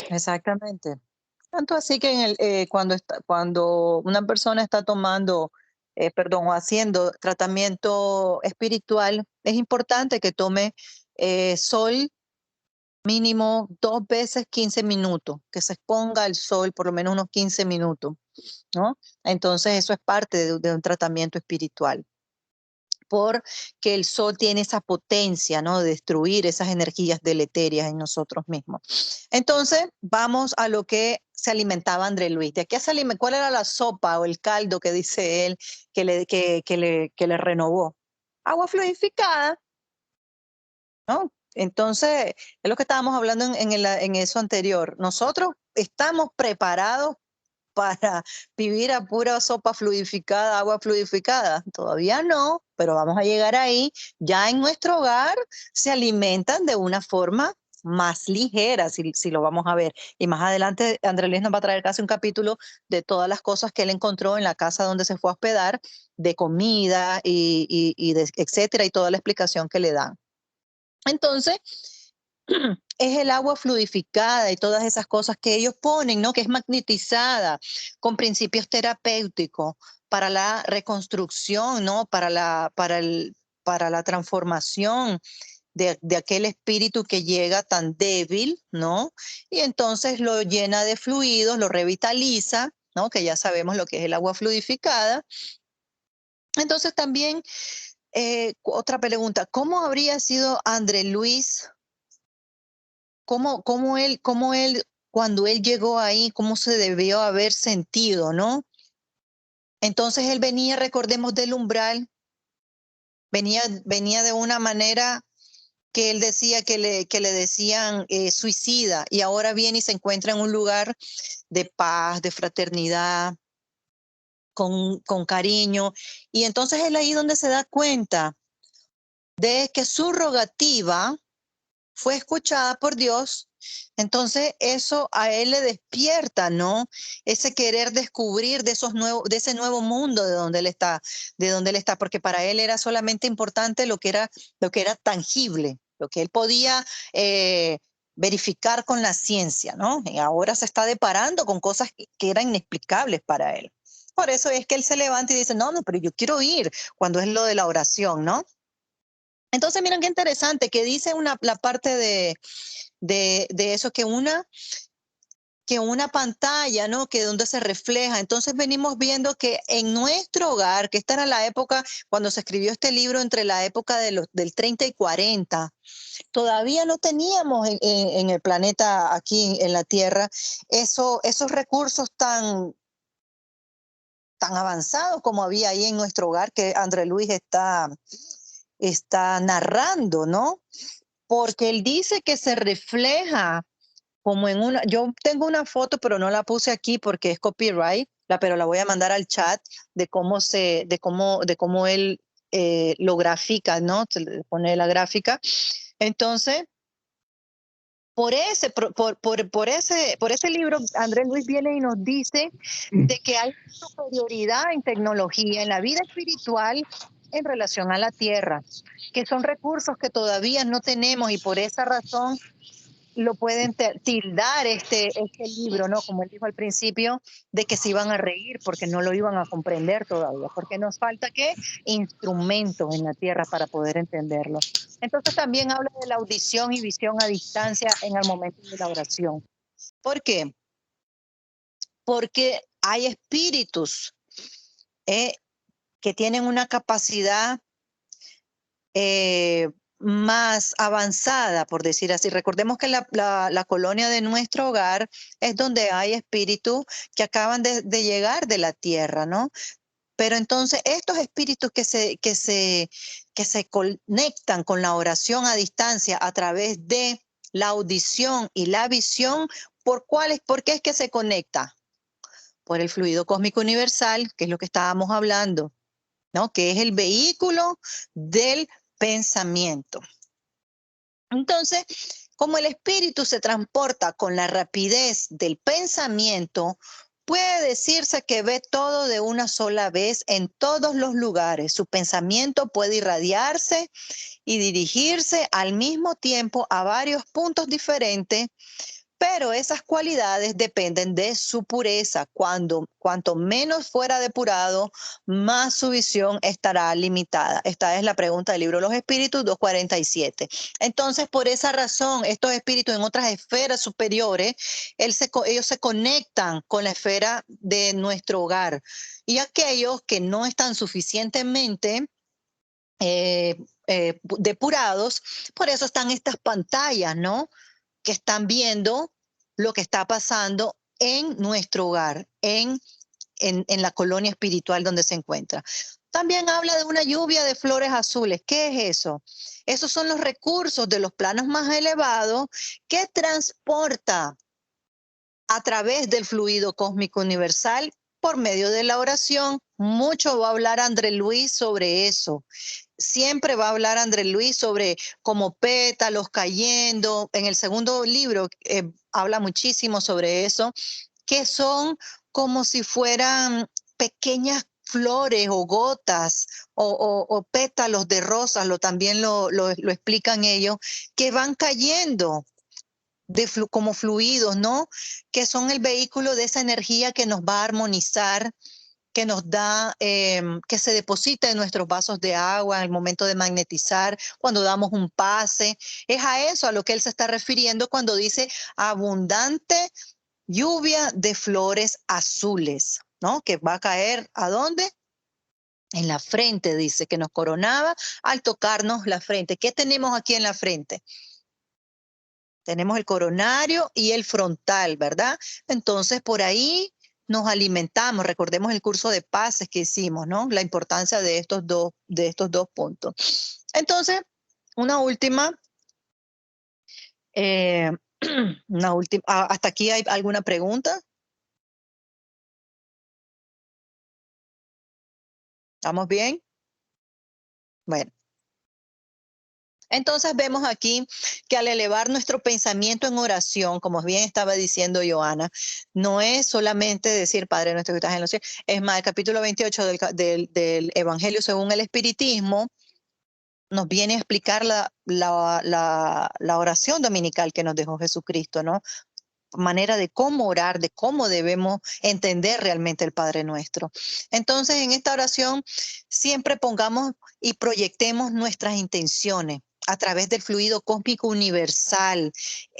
C: Exactamente. Tanto así que cuando una persona está tomando, o haciendo tratamiento espiritual, es importante que tome sol mínimo 2 veces 15 minutos, que se exponga al sol por lo menos unos 15 minutos, ¿no? Entonces eso es parte de un tratamiento espiritual, porque el sol tiene esa potencia, ¿no? De destruir esas energías deleterias en nosotros mismos. Entonces, vamos a lo que se alimentaba André Luis. ¿De qué cuál era la sopa o el caldo que dice él que le renovó? Agua fluidificada, ¿no? Entonces, es lo que estábamos hablando en eso anterior. Nosotros estamos preparados para vivir a pura sopa fluidificada, agua fluidificada. Todavía no, pero vamos a llegar ahí. Ya en nuestro hogar se alimentan de una forma más ligera, si lo vamos a ver. Y más adelante Andrés Luis nos va a traer casi un capítulo de todas las cosas que él encontró en la casa donde se fue a hospedar, de comida y etcétera, y toda la explicación que le dan. Entonces, es el agua fluidificada y todas esas cosas que ellos ponen, ¿no? Que es magnetizada con principios terapéuticos para la reconstrucción, ¿no? Para la transformación de aquel espíritu que llega tan débil, ¿no? Y entonces lo llena de fluidos, lo revitaliza, ¿no? Que ya sabemos lo que es el agua fluidificada. Entonces también, otra pregunta, ¿cómo habría sido André Luis? ¿Cómo él, cuando él llegó ahí, cómo se debió haber sentido, ¿no? Entonces él venía, recordemos, del umbral venía de una manera que él decía que le decían suicida, y ahora viene y se encuentra en un lugar de paz, de fraternidad, con cariño. Y entonces es ahí donde se da cuenta de que su rogativa fue escuchada por Dios. Entonces eso a él le despierta, ¿no? Ese querer descubrir de ese nuevo mundo de donde él está, porque para él era solamente importante lo que era tangible, lo que él podía verificar con la ciencia, ¿no? Y ahora se está deparando con cosas que eran inexplicables para él. Por eso es que él se levanta y dice, no, pero yo quiero ir, cuando es lo de la oración, ¿no? Entonces, miren qué interesante, que dice la parte de eso, que una pantalla, ¿no? Que donde se refleja. Entonces venimos viendo que en nuestro hogar, que esta era la época cuando se escribió este libro, entre la época del 30 y 40, todavía no teníamos en el planeta, aquí en la Tierra, esos recursos tan avanzados como había ahí en nuestro hogar, que André Luis está narrando, ¿no? Porque él dice que se refleja como en yo tengo una foto, pero no la puse aquí porque es copyright, pero la voy a mandar al chat de cómo él lo grafica, ¿no? Se le pone la gráfica. Entonces, por ese libro, Andrés Luis viene y nos dice de que hay superioridad en tecnología, en la vida espiritual, en relación a la tierra, que son recursos que todavía no tenemos, y por esa razón lo pueden tildar este libro, ¿no? Como él dijo al principio, de que se iban a reír porque no lo iban a comprender todavía, porque nos falta, ¿qué? Instrumentos en la tierra para poder entenderlo. Entonces también habla de la audición y visión a distancia en el momento de la oración. ¿Por qué? Porque hay espíritus que tienen una capacidad más avanzada, por decir así. Recordemos que la colonia de nuestro hogar es donde hay espíritus que acaban de llegar de la tierra, ¿no? Pero entonces estos espíritus que se conectan con la oración a distancia a través de la audición y la visión, ¿por qué es que se conecta? Por el fluido cósmico universal, que es lo que estábamos hablando, ¿no? Que es el vehículo del pensamiento. Entonces, como el espíritu se transporta con la rapidez del pensamiento, puede decirse que ve todo de una sola vez en todos los lugares. Su pensamiento puede irradiarse y dirigirse al mismo tiempo a varios puntos diferentes, pero esas cualidades dependen de su pureza. Cuanto menos fuera depurado, más su visión estará limitada. Esta es la pregunta del libro de los Espíritus 247. Entonces, por esa razón, estos espíritus en otras esferas superiores, ellos se conectan con la esfera de nuestro hogar. Y aquellos que no están suficientemente depurados, por eso están estas pantallas, ¿no? Que están viendo lo que está pasando en nuestro hogar, en la colonia espiritual donde se encuentra. También habla de una lluvia de flores azules. ¿Qué es eso? Esos son los recursos de los planos más elevados que transporta a través del fluido cósmico universal por medio de la oración. Mucho va a hablar André Luis sobre eso. Siempre va a hablar André Luis sobre como pétalos cayendo. En el segundo libro habla muchísimo sobre eso, que son como si fueran pequeñas flores o gotas o pétalos de rosas, también lo explican ellos, que van cayendo como fluidos, ¿no? Que son el vehículo de esa energía que nos va a armonizar, que nos da, que se deposita en nuestros vasos de agua en el momento de magnetizar, cuando damos un pase. Es a eso a lo que él se está refiriendo cuando dice abundante lluvia de flores azules, ¿no? Que va a caer, ¿a dónde? En la frente, dice, que nos coronaba al tocarnos la frente. ¿Qué tenemos aquí en la frente? Tenemos el coronario y el frontal, ¿verdad? Entonces, por ahí nos alimentamos. Recordemos el curso de pases que hicimos, ¿no? La importancia de estos dos puntos. Entonces, una última, ¿hasta aquí hay alguna pregunta? ¿Estamos bien? Bueno. Entonces vemos aquí que al elevar nuestro pensamiento en oración, como bien estaba diciendo Joana, no es solamente decir Padre nuestro que estás en los cielos. Es más, el capítulo 28 del Evangelio según el Espiritismo nos viene a explicar la oración dominical que nos dejó Jesucristo, ¿no? Manera de cómo orar, de cómo debemos entender realmente el Padre Nuestro. Entonces, en esta oración siempre pongamos y proyectemos nuestras intenciones a través del fluido cósmico universal.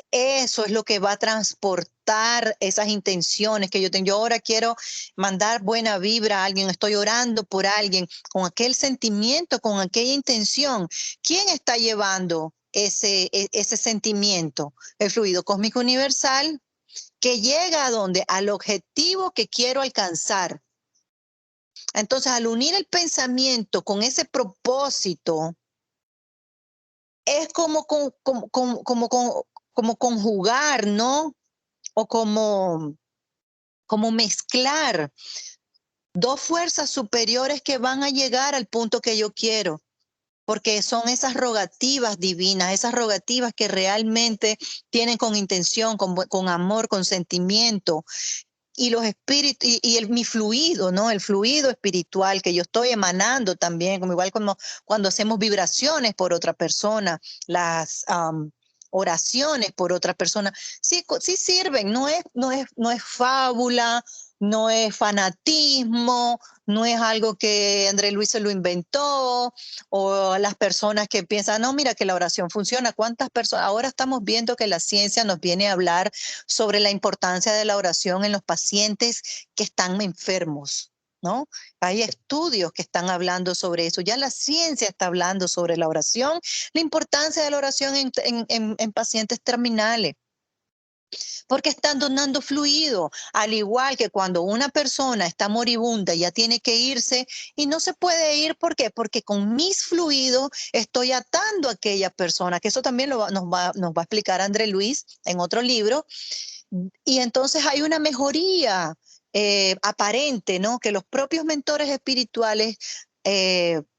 C: Eso es lo que va a transportar esas intenciones que yo tengo. Yo ahora quiero mandar buena vibra a alguien, estoy orando por alguien con aquel sentimiento, con aquella intención. ¿Quién está llevando ese sentimiento? El fluido cósmico universal, que llega a dónde? Al objetivo que quiero alcanzar. Entonces, al unir el pensamiento con ese propósito, es como conjugar, ¿no? O como mezclar dos fuerzas superiores que van a llegar al punto que yo quiero. Porque son esas rogativas divinas, esas rogativas que realmente tienen con intención, con amor, con sentimiento. Y los espíritus, mi fluido, ¿no? El fluido espiritual que yo estoy emanando también, como igual como cuando hacemos vibraciones por otra persona, las oraciones por otra persona, sí sirven, no es fábula, no es fanatismo, no es algo que André Luis se lo inventó, o las personas que piensan, no, mira que la oración funciona. ¿Cuántas personas? Ahora estamos viendo que la ciencia nos viene a hablar sobre la importancia de la oración en los pacientes que están enfermos, ¿no? Hay estudios que están hablando sobre eso. Ya la ciencia está hablando sobre la oración, la importancia de la oración en pacientes terminales. Porque están donando fluido, al igual que cuando una persona está moribunda, ya tiene que irse y no se puede ir. ¿Por qué? Porque con mis fluidos estoy atando a aquella persona, que eso también nos va a explicar André Luis en otro libro. Y entonces hay una mejoría aparente, ¿no? Que los propios mentores espirituales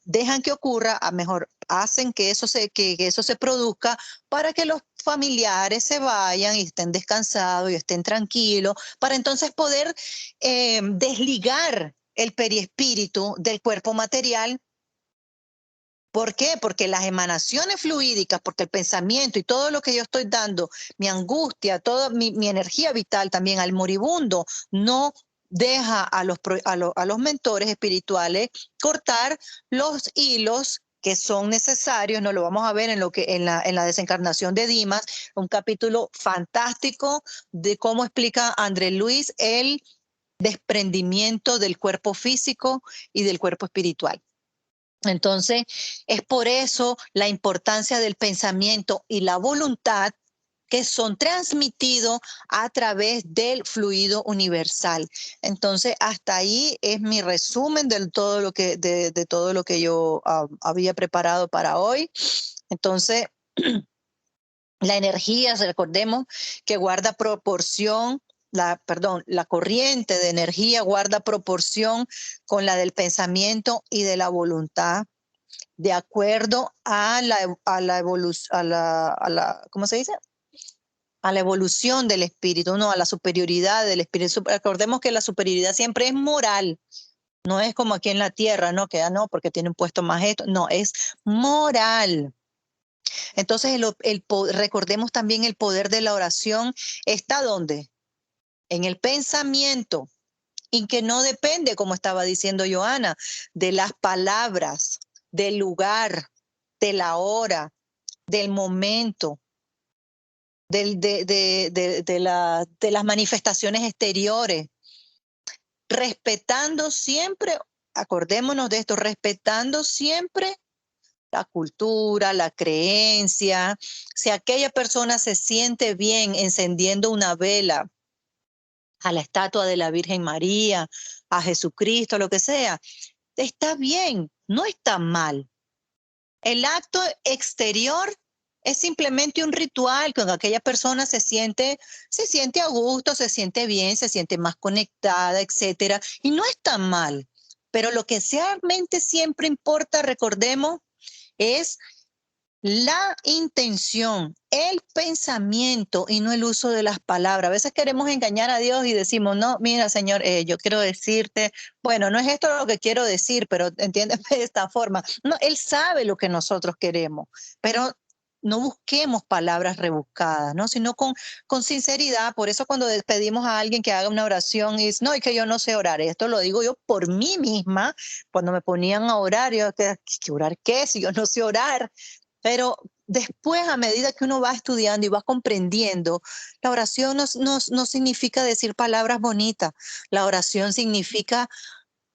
C: dejan que ocurra, a mejor hacen que eso se produzca para que los familiares se vayan y estén descansados y estén tranquilos, para entonces poder desligar el periespíritu del cuerpo material. ¿Por qué? Porque las emanaciones fluídicas, porque el pensamiento y todo lo que yo estoy dando, mi angustia, toda mi energía vital también al moribundo, no deja a los mentores espirituales cortar los hilos que son necesarios. No lo vamos a ver en la desencarnación de Dimas, un capítulo fantástico de cómo explica André Luis el desprendimiento del cuerpo físico y del cuerpo espiritual. Entonces, es por eso la importancia del pensamiento y la voluntad que son transmitidos a través del fluido universal. Entonces, hasta ahí es mi resumen de todo lo que yo había preparado para hoy. Entonces, la energía, recordemos que guarda proporción. La corriente de energía guarda proporción con la del pensamiento y de la voluntad, de acuerdo a la evolución, ¿cómo se dice? A la evolución del espíritu, no, a la superioridad del espíritu. Recordemos que la superioridad siempre es moral, no es como aquí en la tierra, ¿no? Que no, porque tiene un puesto más esto, no, es moral. Entonces, recordemos también el poder de la oración está ¿dónde? En el pensamiento, y que no depende, como estaba diciendo Joana, de las palabras, del lugar, de la hora, del momento, de las manifestaciones exteriores, respetando siempre, acordémonos de esto, respetando siempre la cultura, la creencia. Si aquella persona se siente bien encendiendo una vela a la estatua de la Virgen María, a Jesucristo, lo que sea. Está bien, no está mal. El acto exterior es simplemente un ritual con aquella persona se siente a gusto, se siente bien, se siente más conectada, etcétera, y no está mal. Pero lo que realmente siempre importa, recordemos, es la intención, el pensamiento y no el uso de las palabras. A veces queremos engañar a Dios y decimos, no, mira, Señor, yo quiero decirte, bueno, no es esto lo que quiero decir, pero entiéndeme de esta forma. No, Él sabe lo que nosotros queremos, pero no busquemos palabras rebuscadas, ¿no? Sino con sinceridad. Por eso cuando pedimos a alguien que haga una oración y dice, no, es que yo no sé orar. Esto lo digo yo por mí misma. Cuando me ponían a orar, yo, ¿qué orar qué? Si yo no sé orar. Pero después, a medida que uno va estudiando y va comprendiendo, la oración no significa decir palabras bonitas. La oración significa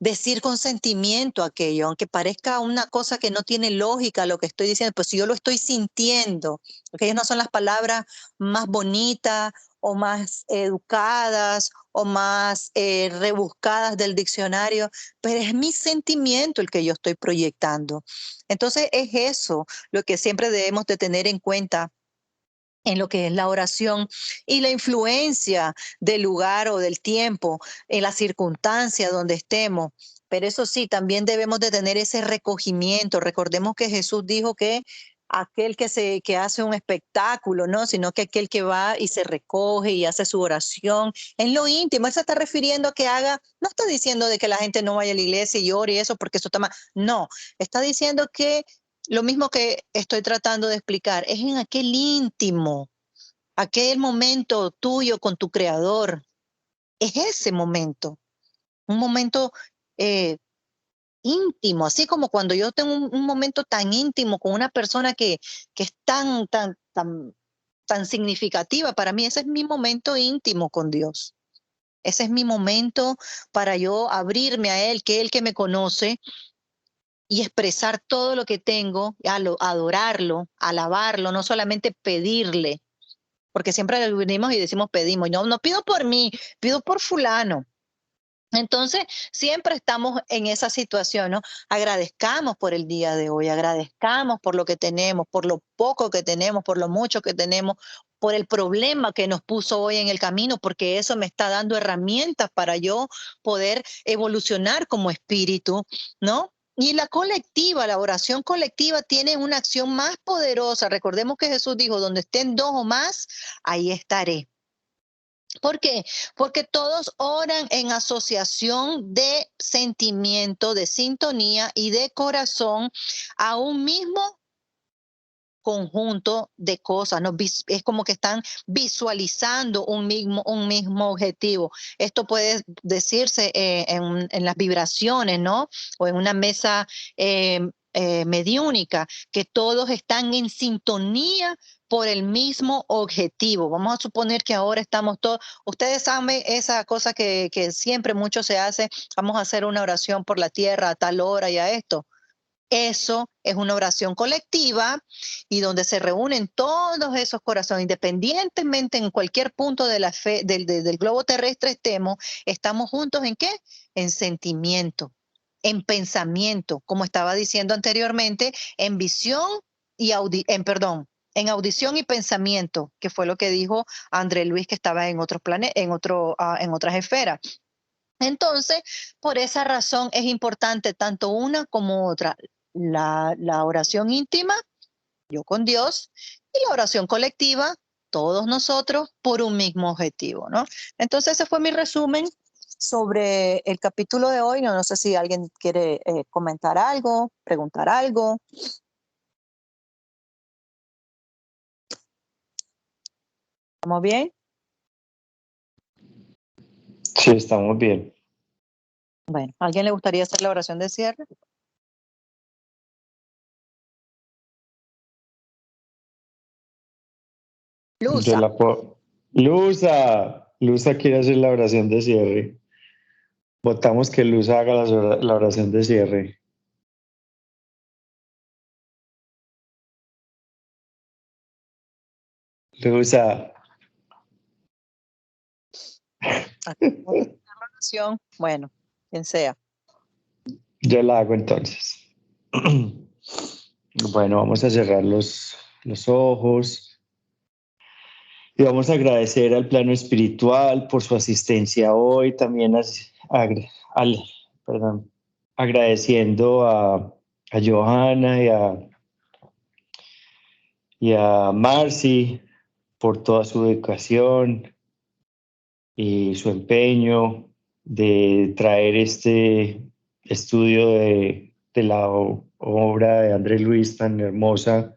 C: decir con sentimiento aquello, aunque parezca una cosa que no tiene lógica lo que estoy diciendo, pues si yo lo estoy sintiendo, aquellas no son las palabras más bonitas o más educadas o más rebuscadas del diccionario, pero es mi sentimiento el que yo estoy proyectando. Entonces es eso lo que siempre debemos de tener en cuenta en lo que es la oración y la influencia del lugar o del tiempo, en la circunstancia donde estemos. Pero eso sí, también debemos de tener ese recogimiento. Recordemos que Jesús dijo que aquel que hace un espectáculo, ¿no? Sino que aquel que va y se recoge y hace su oración en lo íntimo. Él se está refiriendo a que haga, no está diciendo de que la gente no vaya a la iglesia y ore y eso porque eso está mal. No, está diciendo que lo mismo que estoy tratando de explicar, es en aquel íntimo, aquel momento tuyo con tu creador. Es ese momento, un momento eh, íntimo, así como cuando yo tengo un momento tan íntimo con una persona que es tan significativa para mí. Ese es mi momento íntimo con Dios. Ese es mi momento para yo abrirme a Él, que Él que me conoce, y expresar todo lo que tengo, adorarlo, alabarlo, no solamente pedirle, porque siempre venimos y decimos pedimos, no pido por mí, pido por fulano. Entonces, siempre estamos en esa situación, ¿no? Agradezcamos por el día de hoy, agradezcamos por lo que tenemos, por lo poco que tenemos, por lo mucho que tenemos, por el problema que nos puso hoy en el camino, porque eso me está dando herramientas para yo poder evolucionar como espíritu, ¿no? Y la colectiva, la oración colectiva tiene una acción más poderosa. Recordemos que Jesús dijo, donde estén dos o más, ahí estaré. ¿Por qué? Porque todos oran en asociación de sentimiento, de sintonía y de corazón a un mismo conjunto de cosas, ¿no? Es como que están visualizando un mismo objetivo. Esto puede decirse en las vibraciones, ¿no? O en una mesa mediúnica, que todos están en sintonía por el mismo objetivo. Vamos a suponer que ahora estamos todos, ustedes saben esa cosa que siempre mucho se hace, vamos a hacer una oración por la tierra a tal hora y a esto. Eso es una oración colectiva y donde se reúnen todos esos corazones, independientemente en cualquier punto de la fe, del globo terrestre estamos juntos ¿en qué? En sentimiento, en pensamiento, como estaba diciendo anteriormente, en visión y en audición y pensamiento, que fue lo que dijo André Luis, que estaba en otros en otras esferas. Entonces, por esa razón es importante tanto una como otra, la oración íntima, yo con Dios, y la oración colectiva, todos nosotros, por un mismo objetivo, ¿no? Entonces, ese fue mi resumen sobre el capítulo de hoy. No sé si alguien quiere comentar algo, preguntar algo. ¿Estamos bien?
D: Sí, estamos bien.
C: Bueno, ¿a alguien le gustaría hacer la oración de cierre?
D: Yo la puedo. Luza quiere hacer la oración de cierre. Votamos que Luza haga la oración de cierre. Luza.
C: Bueno, quien sea.
D: Yo la hago entonces. Bueno, vamos a cerrar los ojos y vamos a agradecer al plano espiritual por su asistencia hoy, también agradeciendo a Johanna y a Marcy por toda su educación y su empeño de traer este estudio de la obra de André Luis tan hermosa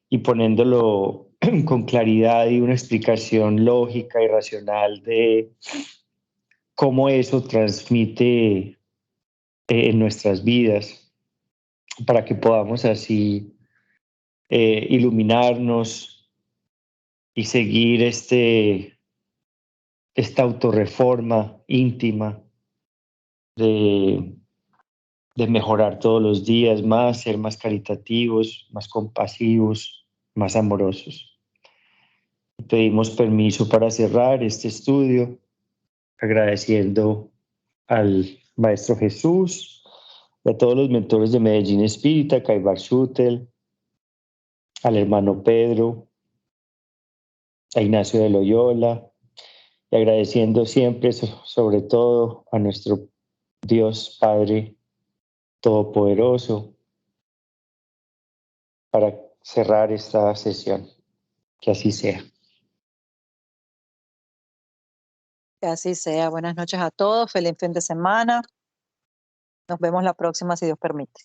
D: y poniéndolo con claridad y una explicación lógica y racional de cómo eso transmite en nuestras vidas, para que podamos así iluminarnos y seguir esta autorreforma íntima de mejorar todos los días más, ser más caritativos, más compasivos, más amorosos. Pedimos permiso para cerrar este estudio, agradeciendo al Maestro Jesús, a todos los mentores de Medellín Espírita, Caibar Schutel, al hermano Pedro, a Ignacio de Loyola, y agradeciendo siempre, sobre todo, a nuestro Dios Padre Todopoderoso, para cerrar esta sesión. Que así sea.
C: Que así sea. Buenas noches a todos. Feliz fin de semana. Nos vemos la próxima, si Dios permite.